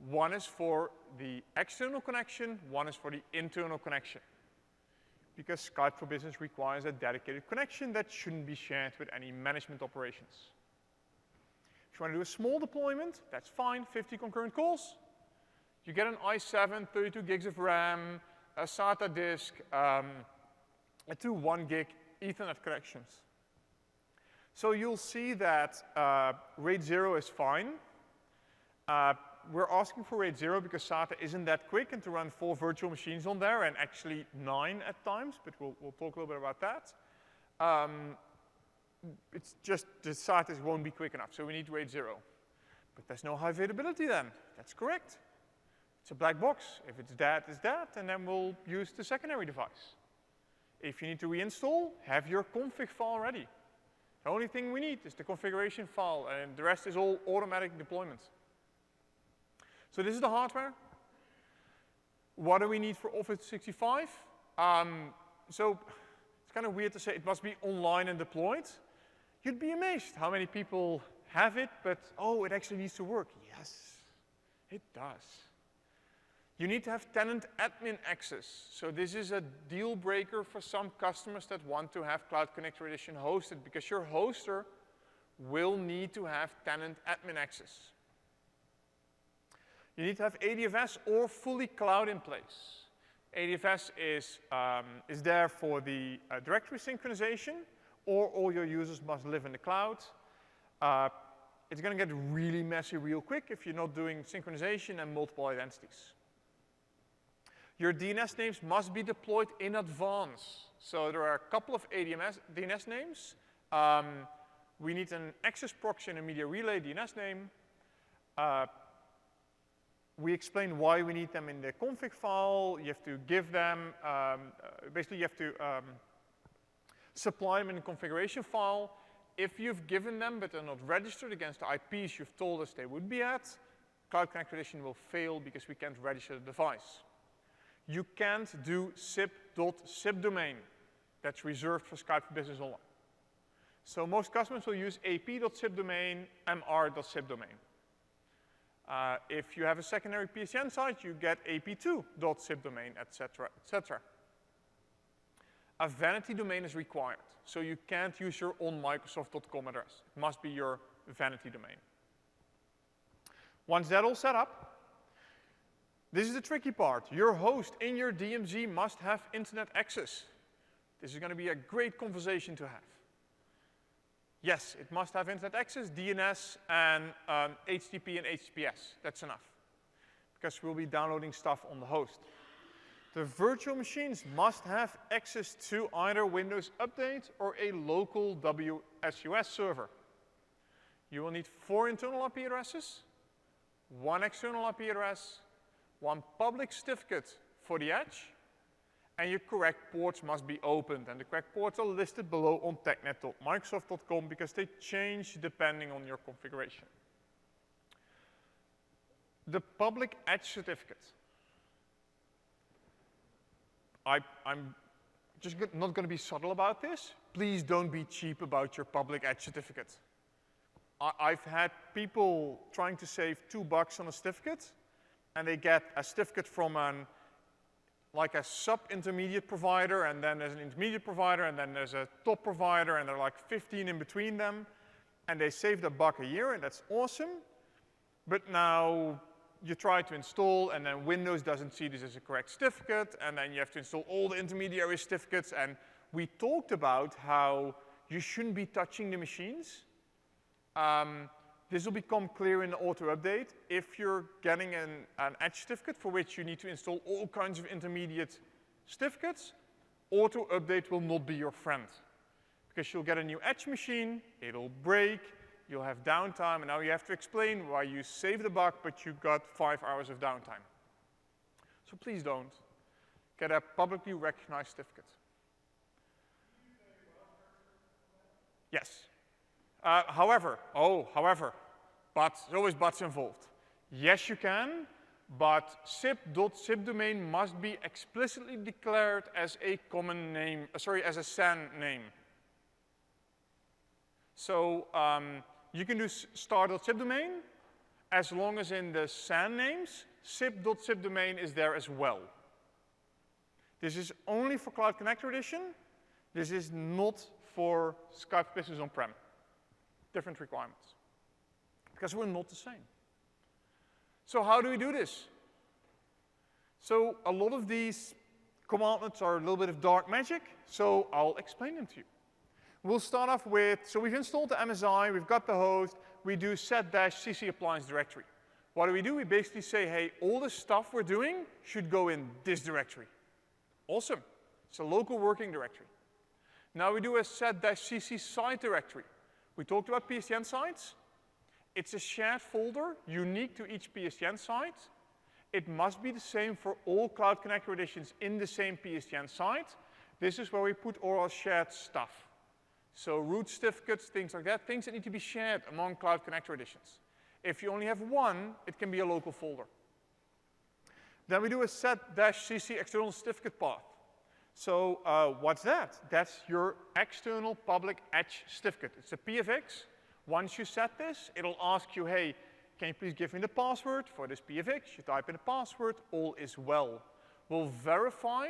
One is for the external connection, one is for the internal connection. Because Skype for Business requires a dedicated connection that shouldn't be shared with any management operations. If you want to do a small deployment, that's fine, 50 concurrent calls. You get an i7, 32 gigs of RAM, a SATA disk, and 2 1 gig Ethernet connections. So you'll see that RAID 0 is fine. We're asking for RAID 0 because SATA isn't that quick, and to run 4 virtual machines on there, and actually 9 at times, but we'll talk a little bit about that. It's just the SATA won't be quick enough, so we need RAID 0. But there's no high availability then. That's correct. It's a black box. If it's that, it's that, and then we'll use the secondary device. If you need to reinstall, have your config file ready. The only thing we need is the configuration file, and the rest is all automatic deployment. So this is the hardware. What do we need for Office 365? So it's kind of weird to say it must be online and deployed. You'd be amazed how many people have it, but oh, it actually needs to work. Yes, it does. You need to have tenant admin access. So this is a deal breaker for some customers that want to have Cloud Connector Edition hosted, because your hoster will need to have tenant admin access. You need to have ADFS or fully cloud in place. ADFS is there for the directory synchronization, or all your users must live in the cloud. It's going to get really messy real quick if you're not doing synchronization and multiple identities. Your DNS names must be deployed in advance. So there are a couple of DNS names. We need an access proxy and a media relay DNS name. We explain why we need them in the config file. You have to give them, basically you have to supply them in the configuration file. If you've given them but they're not registered against the IPs you've told us they would be at, Cloud Connector Edition will fail because we can't register the device. You can't do sip.sibdomain. That's reserved for Skype for Business Online. So most customers will use ap.sibdomain, mr.sibdomain. If you have a secondary PSN site, you get ap2.sibdomain, etc., etc. A vanity domain is required, so you can't use your onmicrosoft.com address. It must be your vanity domain. Once that's all set up, this is the tricky part. Your host in your DMZ must have internet access. This is going to be a great conversation to have. Yes, it must have internet access, DNS, and HTTP and HTTPS. That's enough, because we'll be downloading stuff on the host. The virtual machines must have access to either Windows Update or a local WSUS server. You will need 4 internal IP addresses, 1 external IP address, 1 public certificate for the edge, and your correct ports must be opened. And the correct ports are listed below on technet.microsoft.com because they change depending on your configuration. The public edge certificate. I'm just not going to be subtle about this. Please don't be cheap about your public edge certificate. I've had people trying to save $2 on a certificate, and they get a certificate from like a sub-intermediate provider, and then there's an intermediate provider, and then there's a top provider, and there are like 15 in between them, and they saved $1 a year, and that's awesome. But now you try to install, and then Windows doesn't see this as a correct certificate, and then you have to install all the intermediary certificates, and we talked about how you shouldn't be touching the machines. This will become clear in the auto update. If you're getting an edge certificate for which you need to install all kinds of intermediate certificates, auto update will not be your friend. Because you'll get a new edge machine, it'll break, you'll have downtime, and now you have to explain why you saved $1, but you got 5 hours of downtime. So please don't. Get a publicly recognized certificate. Yes. However, but there's always buts involved. Yes, you can, but sip.sibdomain must be explicitly declared as a common name, as a SAN name. So you can do star.sibdomain as long as in the SAN names, sip.sibdomain is there as well. This is only for Cloud Connector Edition. This is not for Skype Business On-Prem. Different requirements, because we're not the same. So how do we do this? So a lot of these commandments are a little bit of dark magic, so I'll explain them to you. We'll start off with, so we've installed the MSI, we've got the host, we do set-cc appliance directory. What do? We basically say, hey, all the stuff we're doing should go in this directory. Awesome. It's a local working directory. Now we do a set-cc site directory. We talked about PSTN sites. It's a shared folder unique to each PSTN site. It must be the same for all Cloud Connector editions in the same PSTN site. This is where we put all our shared stuff. So root certificates, things like that, things that need to be shared among Cloud Connector editions. If you only have one, it can be a local folder. Then we do a set-cc external certificate path. So what's that? That's your external public edge certificate. It's a PFX. Once you set this, it'll ask you, hey, can you please give me the password for this PFX? You type in the password, all is well. We'll verify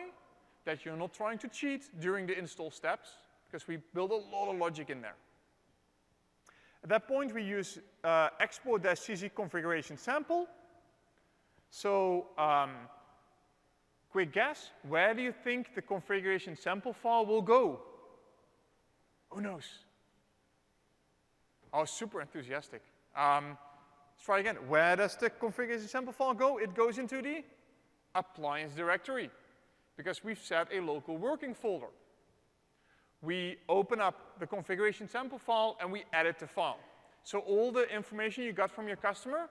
that you're not trying to cheat during the install steps, because we build a lot of logic in there. At that point, we use export-cc configuration sample. So quick guess, where do you think the configuration sample file will go? Who knows? I was super enthusiastic. Let's try again. Where does the configuration sample file go? It goes into the appliance directory, because we've set a local working folder. We open up the configuration sample file and we edit the file. So all the information you got from your customer,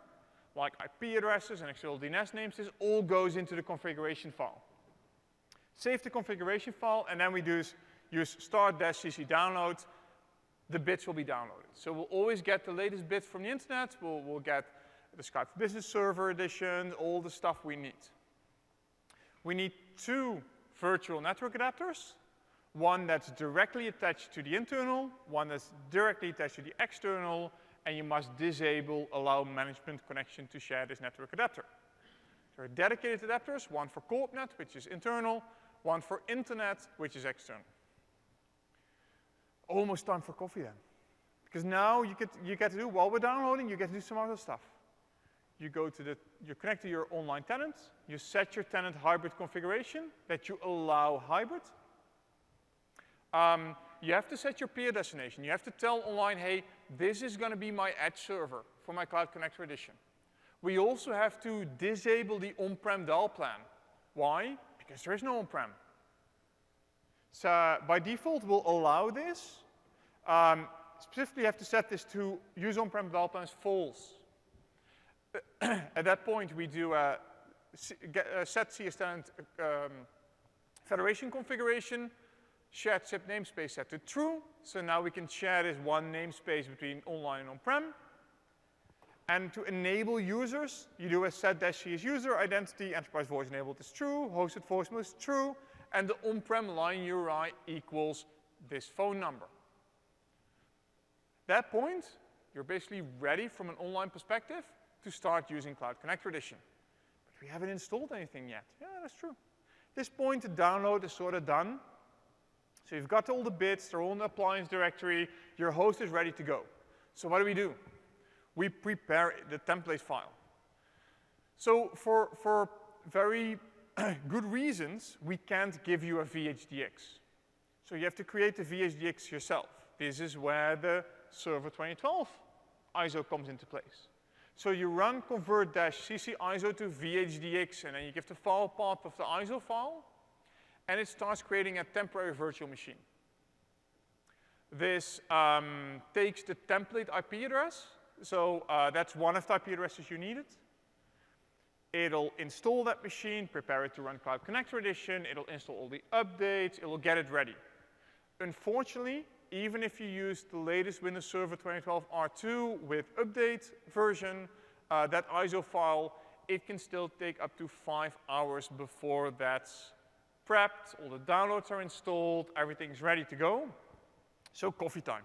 like IP addresses and external DNS names, this all goes into the configuration file. Save the configuration file, and then we use start-cc download. The bits will be downloaded. So we'll always get the latest bits from the internet. We'll get the Skype for Business Server edition, all the stuff we need. We need 2 virtual network adapters, one that's directly attached to the internal, one that's directly attached to the external, and you must disable allow management connection to share this network adapter. There are dedicated adapters, one for CoopNet, which is internal, one for internet, which is external. Almost time for coffee then. Because now you get to do, while we're downloading, you get to do some other stuff. You connect to your online tenant, you set your tenant hybrid configuration that you allow hybrid. You have to set your peer destination. You have to tell online, hey, this is going to be my edge server for my Cloud Connector edition. We also have to disable the on-prem dial plan. Why? Because there is no on-prem. So by default, we'll allow this. Specifically, you have to set this to use on-prem dial plans false. At that point, we do a set CS tenant federation configuration, shared SIP namespace set to true. So now we can share this one namespace between online and on-prem. And to enable users, you do a set-cs user identity, enterprise voice enabled is true, hosted voicemail is true, and the on-prem line URI equals this phone number. At that point, you're basically ready from an online perspective to start using Cloud Connector Edition. But we haven't installed anything yet. Yeah, that's true. At this point, the download is sort of done. So you've got all the bits, they're all in the appliance directory, your host is ready to go. So what do? We prepare the template file. So for very good reasons, we can't give you a VHDX. So you have to create the VHDX yourself. This is where the Server 2012 ISO comes into place. So you run convert-cc ISO to VHDX, and then you give the file path of the ISO file, and it starts creating a temporary virtual machine. This takes the template IP address, so that's one of the IP addresses you needed. It'll install that machine, prepare it to run Cloud Connector Edition, it'll install all the updates, it'll get it ready. Unfortunately, even if you use the latest Windows Server 2012 R2 with update version, that ISO file, it can still take up to 5 hours before that's prepped, all the downloads are installed, everything's ready to go. So coffee time.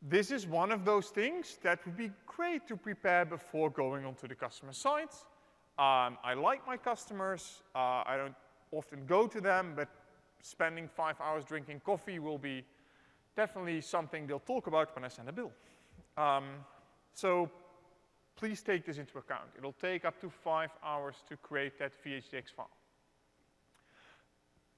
This is one of those things that would be great to prepare before going onto the customer site. I like my customers. I don't often go to them, but spending 5 hours drinking coffee will be definitely something they'll talk about when I send a bill. So please take this into account. It'll take up to 5 hours to create that VHDX file.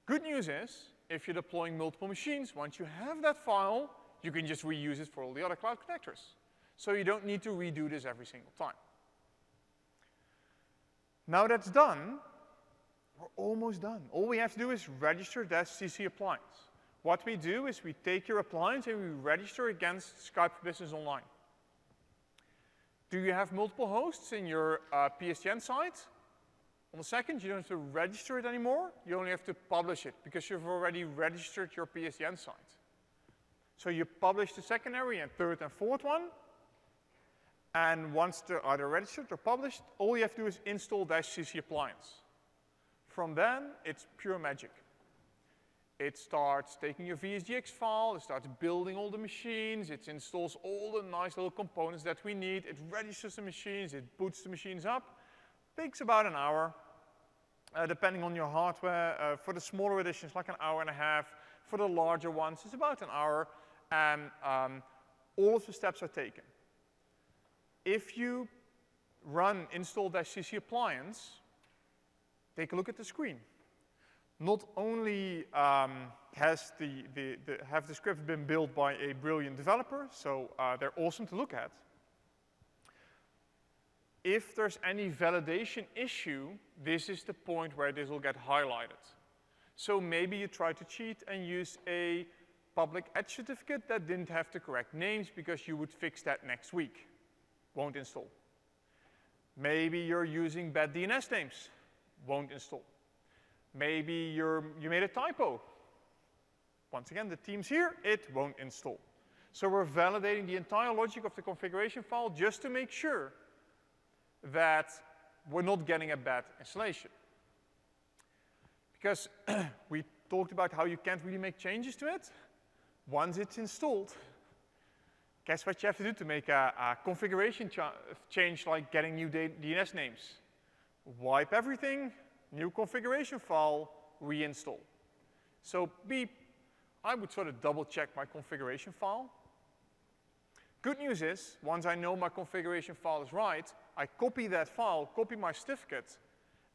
Good news is, if you're deploying multiple machines, once you have that file, you can just reuse it for all the other cloud connectors. So you don't need to redo this every single time. Now that's done, we're almost done. All we have to do is register that CC appliance. What we do is we take your appliance and we register against Skype for Business Online. Do you have multiple hosts in your PSTN site? On the second, you don't have to register it anymore. You only have to publish it because you've already registered your PSTN site. So you publish the secondary and third and fourth one. And once they're either registered or published, all you have to do is install -cc appliance. From then, it's pure magic. It starts taking your VHDX file, it starts building all the machines, it installs all the nice little components that we need, it registers the machines, it boots the machines up. Takes about an hour, depending on your hardware. For the smaller editions, like an hour and a half. For the larger ones, it's about an hour, and all of the steps are taken. if you run install-cc appliance, take a look at the screen. Not only have the scripts been built by a brilliant developer, so they're awesome to look at. If there's any validation issue, this is the point where this will get highlighted. So maybe you try to cheat and use a public edge certificate that didn't have the correct names because you would fix that next week. Won't install. Maybe you're using bad DNS names. Won't install. Maybe you made a typo. Once again, the team's here, it won't install. So we're validating the entire logic of the configuration file just to make sure that we're not getting a bad installation. Because we talked about how you can't really make changes to it. Once it's installed, guess what you have to do to make a configuration change like getting new DNS names? Wipe everything, new configuration file, reinstall. So I would sort of double check my configuration file. Good news is, once I know my configuration file is right, I copy that file, copy my certificate,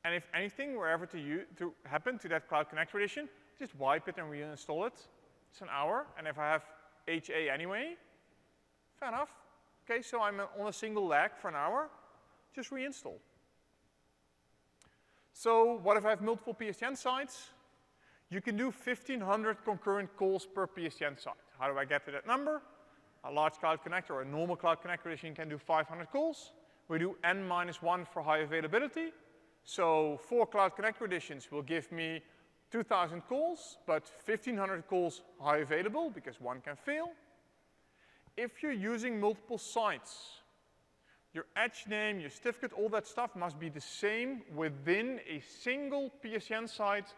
and if anything were ever to happen to that Cloud Connector edition, just wipe it and reinstall it. It's an hour, and if I have HA anyway, fair enough. Okay, so I'm on a single leg for an hour, just reinstall. So what if I have multiple PSTN sites? You can do 1,500 concurrent calls per PSTN site. How do I get to that number? A large Cloud Connector or a normal Cloud Connector edition can do 500 calls. We do n-1 for high availability. So 4 Cloud Connector editions will give me 2,000 calls, but 1,500 calls high available because one can fail. If you're using multiple sites, your edge name, your certificate, all that stuff must be the same within a single PSTN site,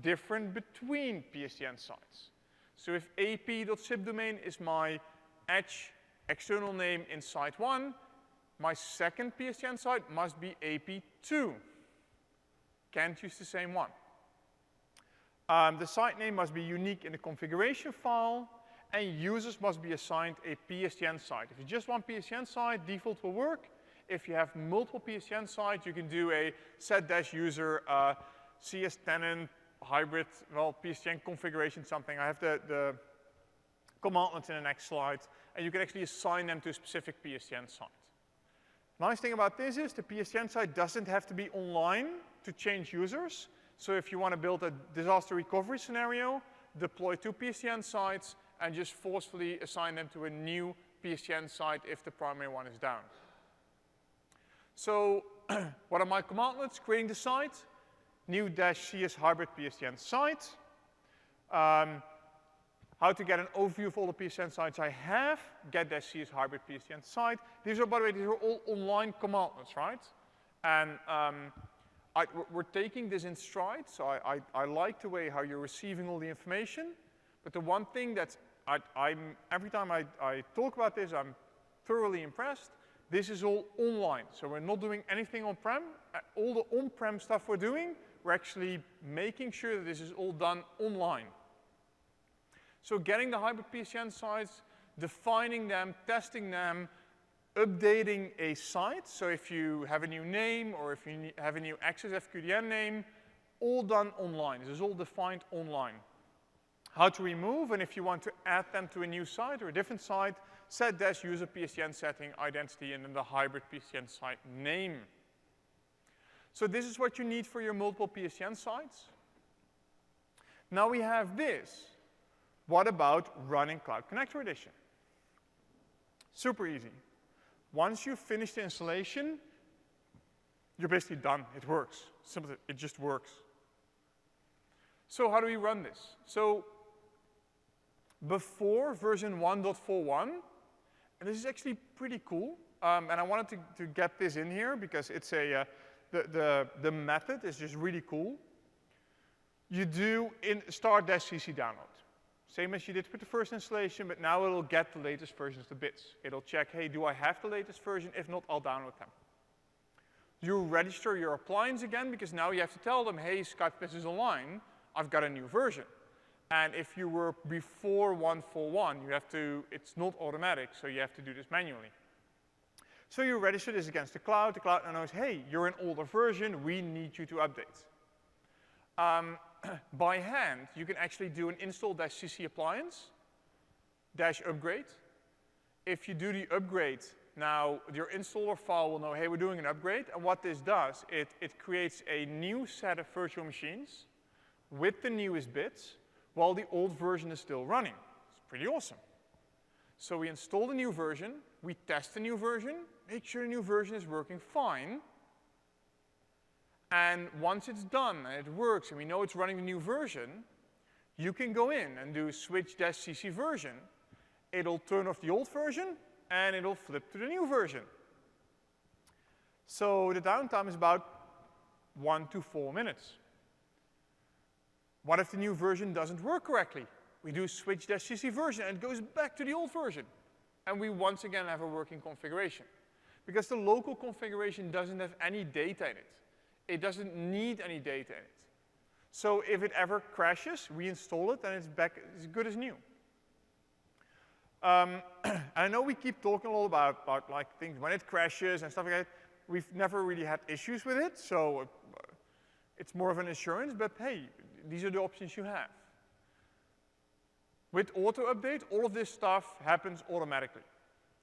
different between PSTN sites. So if ap.zipdomain is my edge external name in site 1, my second PSTN site must be ap2. Can't use the same one. The site name must be unique in the configuration file, and users must be assigned a PSTN site. If you just want PSTN site, default will work. If you have multiple PSTN sites, you can do a set-user CS tenant hybrid, well, PSTN configuration something. I have the commandlets in the next slide, and you can actually assign them to a specific PSTN site. Nice thing about this is the PSTN site doesn't have to be online to change users. So if you want to build a disaster recovery scenario, deploy 2 PSTN sites and just forcefully assign them to a new PSTN site if the primary one is down. So what are my commandlets? Creating the site, new -cs hybrid PSTN site. How to get an overview of all the PSTN sites I have, get-cs hybrid PSTN site. These are, by the way, these are all online commandlets, right? And we're taking this in stride, so I like the way how you're receiving all the information. But the one thing that's, every time I talk about this, I'm thoroughly impressed. This is all online, so we're not doing anything on-prem. All the on-prem stuff we're doing, we're actually making sure that this is all done online. So getting the hybrid PSTN sites, defining them, testing them, updating a site. So if you have a new name or if you have a new Access FQDN name, all done online. This is all defined online. How to remove, and if you want to add them to a new site or a different site, set-user PSTN setting, identity, and then the hybrid PSTN site name. So this is what you need for your multiple PSTN sites. Now we have this. What about running Cloud Connector Edition? Super easy. Once you finish the installation, you're basically done. It works. Simple, it just works. So how do we run this? So before version 1.41, and this is actually pretty cool, and I wanted to get this in here because it's the method is just really cool. You do start-cc download. Same as you did with the first installation, but now it'll get the latest versions of the bits. It'll check, hey, do I have the latest version? If not, I'll download them. You register your appliance again, because now you have to tell them, hey, Skype Business Online, I've got a new version. And if you were before 1.41, you have to, it's not automatic, so you have to do this manually. So you register this against the cloud now knows, hey, you're an older version, we need you to update. By hand, you can actually do an install-cc appliance -upgrade. If you do the upgrade, now your installer file will know, hey, we're doing an upgrade. And what this does, it creates a new set of virtual machines with the newest bits while the old version is still running. It's pretty awesome. So we install the new version, we test the new version, make sure the new version is working fine. And once it's done and it works and we know it's running the new version, you can go in and do switch-cc version. It'll turn off the old version and it'll flip to the new version. So the downtime is about 1 to 4 minutes. What if the new version doesn't work correctly? We do switch-cc version and it goes back to the old version. And we once again have a working configuration. Because the local configuration doesn't have any data in it. It doesn't need any data in it. So if it ever crashes, we install it and it's back as good as new. I know we keep talking a lot about like things when it crashes and stuff like that. We've never really had issues with it, so it's more of an assurance, but hey, these are the options you have. With auto update, all of this stuff happens automatically.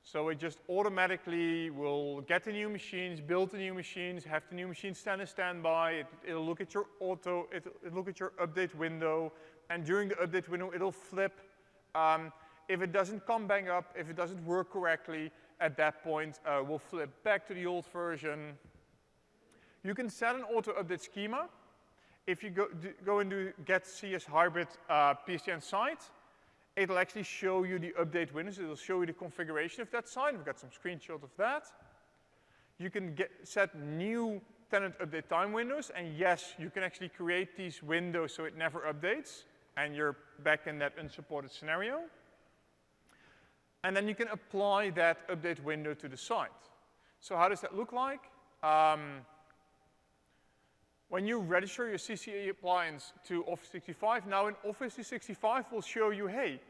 So it just automatically will get the new machines, build the new machines, have the new machines stand in standby. It'll look at your it'll look at your update window, and during the update window, it'll flip. If it doesn't come back up, if it doesn't work correctly, at that point, we'll flip back to the old version. You can set an auto update schema. If you go and do get CS hybrid PSTN site, it'll actually show you the update windows. It'll show you the configuration of that site. We've got some screenshots of that. You can set new tenant update time windows. And yes, you can actually create these windows so it never updates. And you're back in that unsupported scenario. And then you can apply that update window to the site. So how does that look like? When you register your CCE appliance to Office 365, now in Office 365 will show you, hey,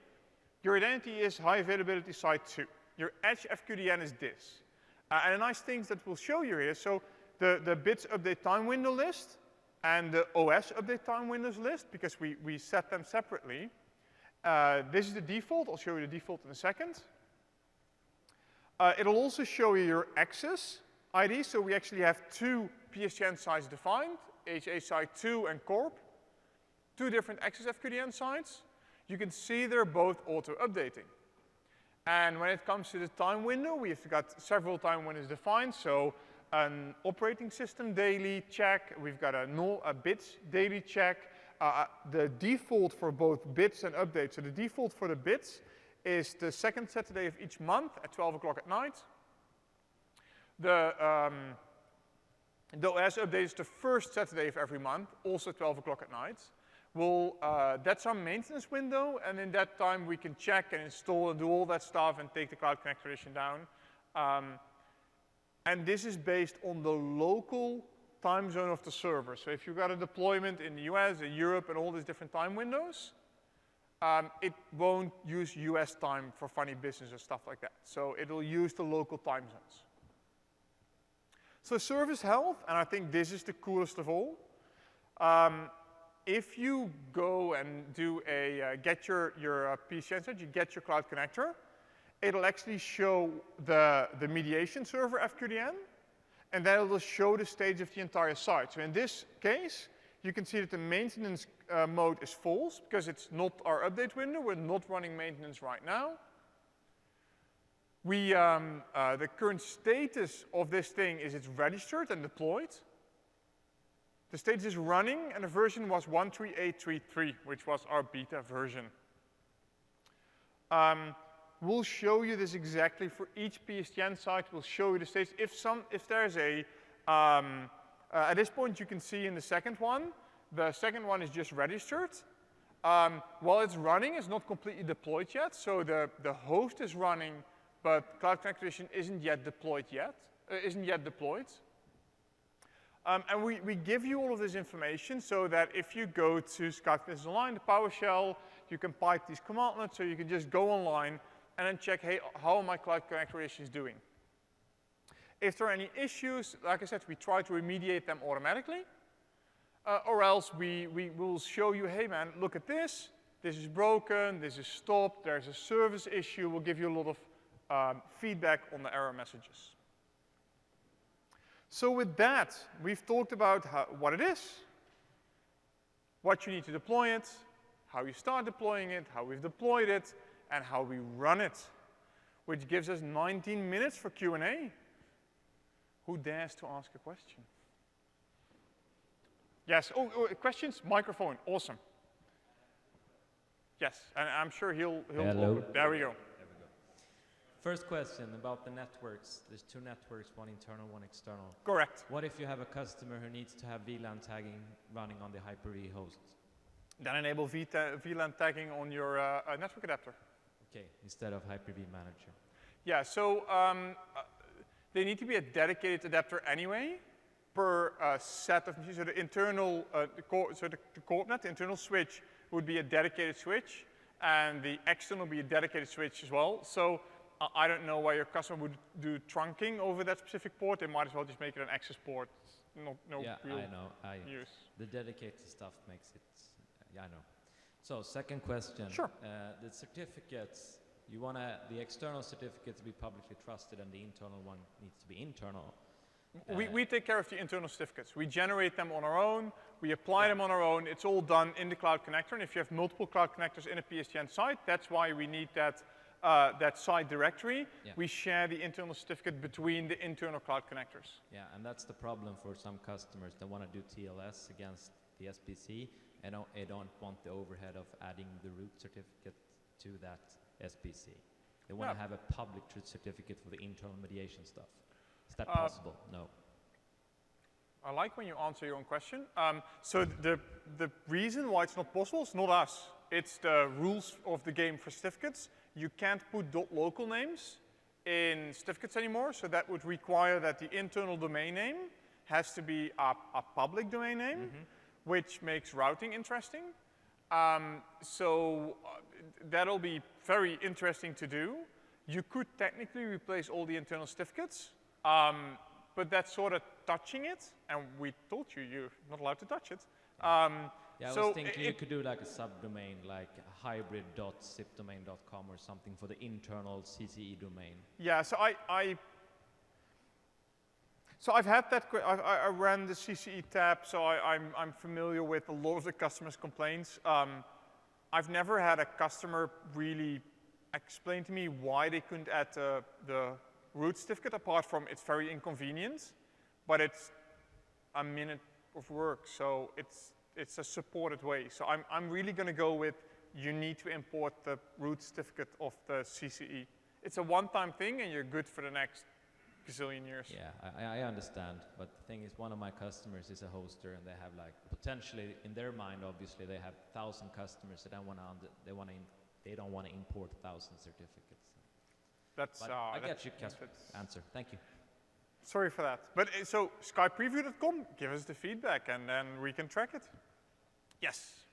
your identity is high availability site 2. Your Edge FQDN is this. And the nice things that we'll show you here, so the bits update time window list and the OS update time windows list, because we set them separately. This is the default. I'll show you the default in a second. It'll also show you your access ID. So we actually have 2 PSTN sites defined, HA site 2 and Corp. 2 different access FQDN sites. You can see they're both auto-updating. And when it comes to the time window, we've got several time windows defined. So an operating system daily check. We've got a bits daily check. The default for both bits and updates. So the default for the bits is the 2nd Saturday of each month at 12 o'clock at night. The OS update is the 1st Saturday of every month, also 12 o'clock at night. That's our maintenance window, and in that time we can check and install and do all that stuff and take the Cloud Connect edition down. And this is based on the local time zone of the server. So if you've got a deployment in the US, in Europe, and all these different time windows, it won't use US time for funny business or stuff like that. So it'll use the local time zones. So service health, and I think this is the coolest of all. If you go and do get your PSTN site, you get your Cloud Connector, it'll actually show the mediation server FQDN, and then it'll show the stage of the entire site. So in this case, you can see that the maintenance mode is false because it's not our update window. We're not running maintenance right now. The current status of this thing is it's registered and deployed. The stage is running, and the version was 13833, which was our beta version. We'll show you this exactly for each PSTN site. We'll show you the stage. If there's at this point you can see in the second one, the second one is just registered. While it's running, it's not completely deployed yet. So the host is running, but Cloud Connect edition isn't yet deployed yet. And we give you all of this information so that if you go to Skype Business Online, the PowerShell, you can pipe these commandlets, so you can just go online and then check, hey, how are my Cloud Connect editions doing? If there are any issues, like I said, we try to remediate them automatically. Or else we will show you, hey man, look at this. This is broken, this is stopped, there's a service issue. We'll give you a lot of feedback on the error messages. So with that, we've talked about what it is, what you need to deploy it, how you start deploying it, how we've deployed it, and how we run it, which gives us 19 minutes for Q&A. Who dares to ask a question? Yes, questions? Microphone, awesome. Yes, and I'm sure he'll Hello. There we go. First question about the networks. There's two networks, one internal, one external. Correct. What if you have a customer who needs to have VLAN tagging running on the Hyper-V host? Then enable VLAN tagging on your network adapter. Okay, instead of Hyper-V Manager. Yeah, so they need to be a dedicated adapter anyway per set of machines. So the internal, the CoreNet, the internal switch, would be a dedicated switch, and the external would be a dedicated switch as well. So I don't know why your customer would do trunking over that specific port. They might as well just make it an access port. No yeah, real I know. use. The dedicated stuff makes it, yeah, I know. So second question. Sure. The certificates, you want the external certificate to be publicly trusted and the internal one needs to be internal. We take care of the internal certificates. We generate them on our own. We apply them on our own. It's all done in the Cloud Connector. And if you have multiple Cloud Connectors in a PSTN site, that's why we need that, that site directory. Yeah. We share the internal certificate between the internal Cloud Connectors. Yeah, and that's the problem for some customers that want to do TLS against the SPC and they don't want the overhead of adding the root certificate to that SPC. They want to have a public truth certificate for the internal mediation stuff. Is that possible? No. I like when you answer your own question. So the reason why it's not possible is not us. It's the rules of the game for certificates. You can't put .local names in certificates anymore, so that would require that the internal domain name has to be a public domain name, which makes routing interesting. So that'll be very interesting to do. You could technically replace all the internal certificates, but that's sort of touching it, and we told you you're not allowed to touch it. Yeah, I was thinking you could do like a subdomain, like hybrid.zipdomain.com or something for the internal CCE domain. Yeah, so I've had that. I ran the CCE tab, so I'm familiar with a lot of the customers' complaints. I've never had a customer really explain to me why they couldn't add the root certificate, apart from it's very inconvenient, but it's a minute of work, so it's a supported way. So I'm really going to go with you need to import the root certificate of the CCE. It's a one-time thing, and you're good for the next gazillion years. Yeah, I understand, but the thing is, one of my customers is a hoster, and they have like potentially in their mind, obviously, they have 1,000 customers that they don't want to import 1,000 certificates. That's I get you, Casper. Answer. Thank you. Sorry for that. But so skypreview.com, give us the feedback, and then we can track it. Yes.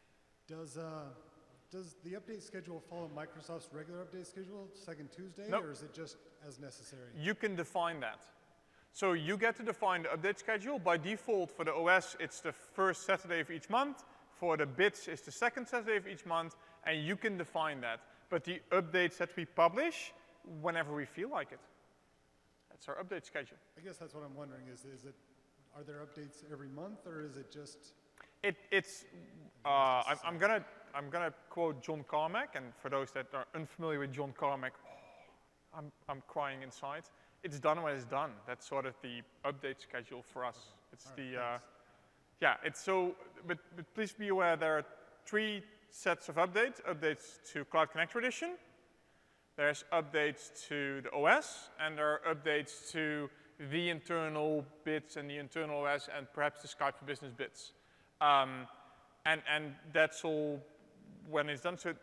Does the update schedule follow Microsoft's regular update schedule, second Tuesday, Nope. or is it just as necessary? You can define that. So you get to define the update schedule. By default, for the OS, it's the first Saturday of each month. For the bits, it's the second Saturday of each month, and you can define that. But the updates that we publish, whenever we feel like it. That's our update schedule. I guess that's what I'm wondering, are there updates every month, or is it just? I'm gonna quote John Carmack, and for those that are unfamiliar with John Carmack, I'm crying inside. It's done when it's done. That's sort of the update schedule for us. It's yeah, it's so, but please be aware there are 3 sets of updates. Updates to Cloud Connector Edition, there's updates to the OS, and there are updates to the internal bits and the internal OS, and perhaps the Skype for Business bits. And that's all when it's done. So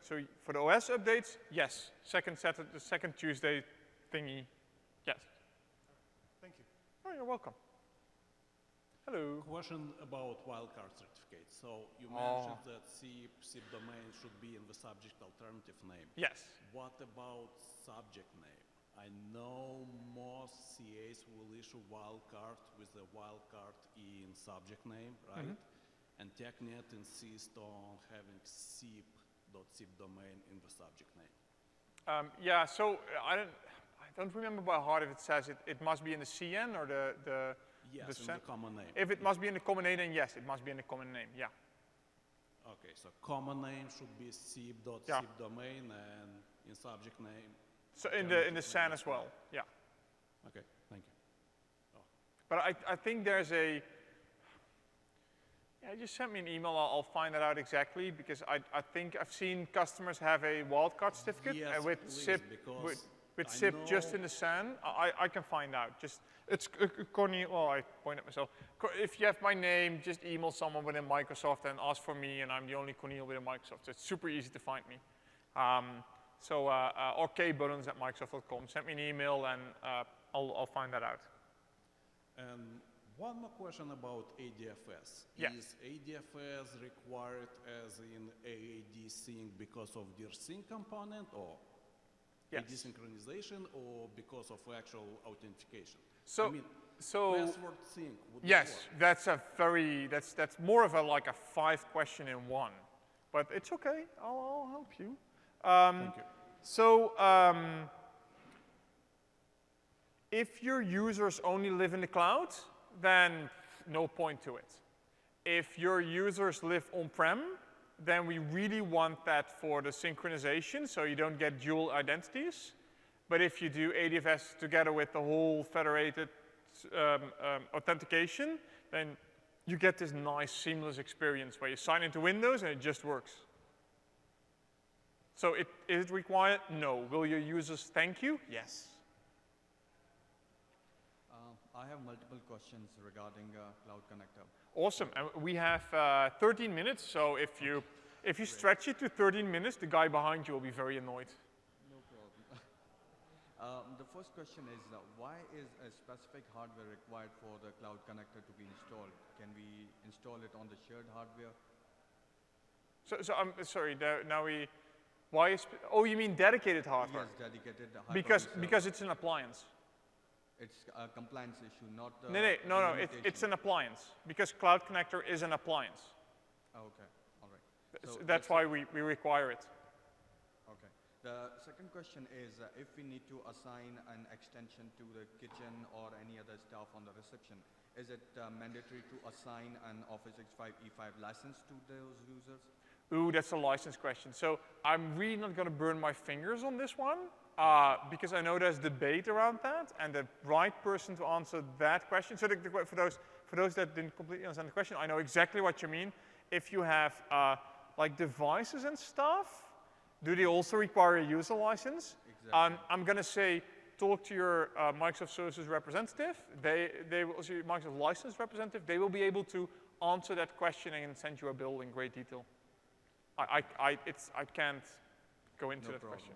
for the OS updates, yes. Second Tuesday thingy, yes. Thank you. Oh, you're welcome. Hello. Question about wildcard certificate. So you mentioned that SIP domain should be in the subject alternative name. Yes. What about subject name? I know most CAs will issue wildcard with the wildcard in subject name, right? Mm-hmm. And TechNet insists on having SIP.zip domain in the subject name. Yeah, so I don't remember by heart if it says it must be in the CN or the Yes, in the common name. If it must be in the common name, then yes, it must be in the common name, yeah. Okay, so common name should be SIP.zip Yeah. domain, and in subject name. So in the SAN as well, yeah. Okay, thank you. But I think there's a, yeah, just send me an email, I'll find that out exactly, because I think I've seen customers have a wildcard certificate, Yes, and with please, SIP, because with I SIP just know- in the SAN, I can find out. Just, it's Cornel, well, I point at myself. If you have my name, just email someone within Microsoft and ask for me, and I'm the only Cornel within Microsoft. So it's super easy to find me. Or kbuttons@microsoft.com. Send me an email, and I'll find that out. And one more question about ADFS. Yeah. Is ADFS required as in AAD sync because of their sync component, or Yes. AD synchronization, or because of actual authentication? So, I mean, so password sync would yes, work. that's a very, that's more of a like a 5 question in one. But it's okay, I'll help you. Thank you. So, if your users only live in the cloud, then no point to it. If your users live on-prem, then we really want that for the synchronization, so you don't get dual identities. But if you do ADFS together with the whole federated authentication, then you get this nice seamless experience where you sign into Windows and it just works. So is it required? No. Will your users thank you? Yes. I have multiple questions regarding Cloud Connector. Awesome. And we have 13 minutes, so if you stretch it to 13 minutes, the guy behind you will be very annoyed. No problem. The first question is, why is a specific hardware required for the Cloud Connector to be installed? Can we install it on the shared hardware? So I'm sorry, now why is, oh, you mean dedicated hardware? Yes, dedicated hardware. Because it's an appliance. It's a compliance issue, not No, it's an appliance. Because Cloud Connector is an appliance. Oh, okay, all right. So that's why we require it. Okay. The second question is, if we need to assign an extension to the kitchen or any other staff on the reception, is it mandatory to assign an Office 365 E5 license to those users? Ooh, that's a license question. So I'm really not going to burn my fingers on this one because I know there's debate around that, and the right person to answer that question. So for those that didn't completely understand the question, I know exactly what you mean. If you have like devices and stuff, do they also require a user license? Exactly. I'm going to say talk to your Microsoft Services representative. They will also your Microsoft license representative. They will be able to answer that question and send you a bill in great detail. I can't go into that question.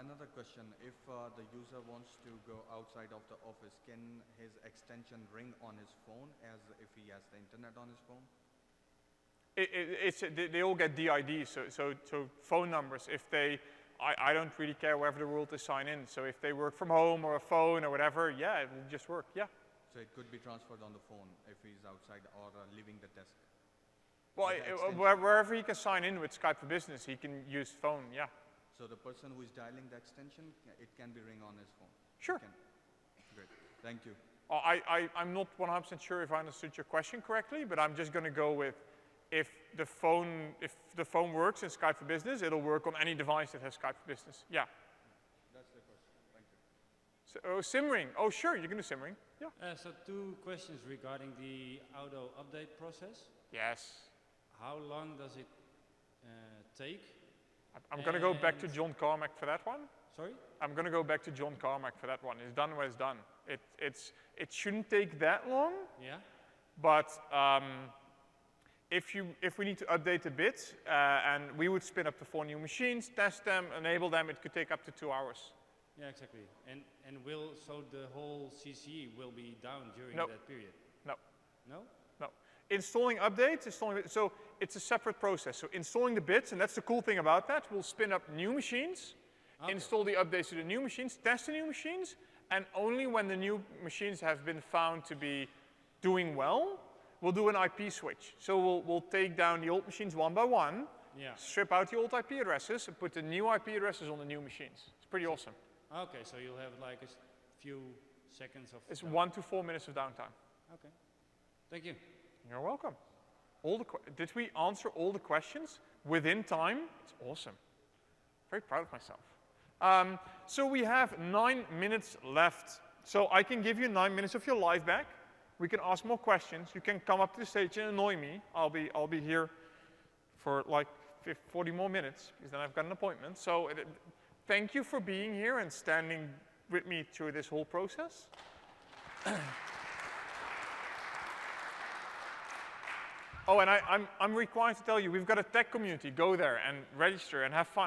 Another question, if the user wants to go outside of the office, can his extension ring on his phone as if he has the internet on his phone? They all get DIDs, so phone numbers. If I don't really care wherever the world they sign in. So if they work from home or a phone or whatever, yeah, it will just work, yeah. So it could be transferred on the phone if he's outside or leaving the desk? Well, wherever he can sign in with Skype for Business, he can use phone, yeah. So the person who is dialing the extension, it can be ring on his phone? Sure. Great, thank you. I'm not 100% sure if I understood your question correctly, but I'm just going to go with if the phone works in Skype for Business, it'll work on any device that has Skype for Business, yeah. That's the question, thank you. So, SymRing, oh sure, you can do SymRing, yeah. So 2 questions regarding the auto update process. Yes. How long does it take? I'm going to go back to John Carmack for that one. Sorry? I'm going to go back to John Carmack for that one. It's done when it's done. It shouldn't take that long, Yeah. but if we need to update a bit, and we would spin up the 4 new machines, test them, enable them, it could take up to 2 hours. Yeah, exactly. And so the whole CCE will be down during Nope. that period? No. No? No. Installing updates, so it's a separate process. So installing the bits, and that's the cool thing about that, we'll spin up new machines, Okay. install the updates to the new machines, test the new machines, and only when the new machines have been found to be doing well, we'll do an IP switch. So we'll take down the old machines one by one, Yeah. strip out the old IP addresses, and put the new IP addresses on the new machines. It's pretty awesome. Okay, so you'll have like a few seconds of. It's 1 to 4 minutes of downtime. Okay. Thank you. You're welcome. Did we answer all the questions within time? It's awesome. Very proud of myself. So we have 9 minutes left. So I can give you 9 minutes of your life back. We can ask more questions. You can come up to the stage and annoy me. I'll be here for like 40 more minutes, because then I've got an appointment. So thank you for being here and standing with me through this whole process. Oh, and I'm required to tell you, we've got a tech community. Go there and register and have fun.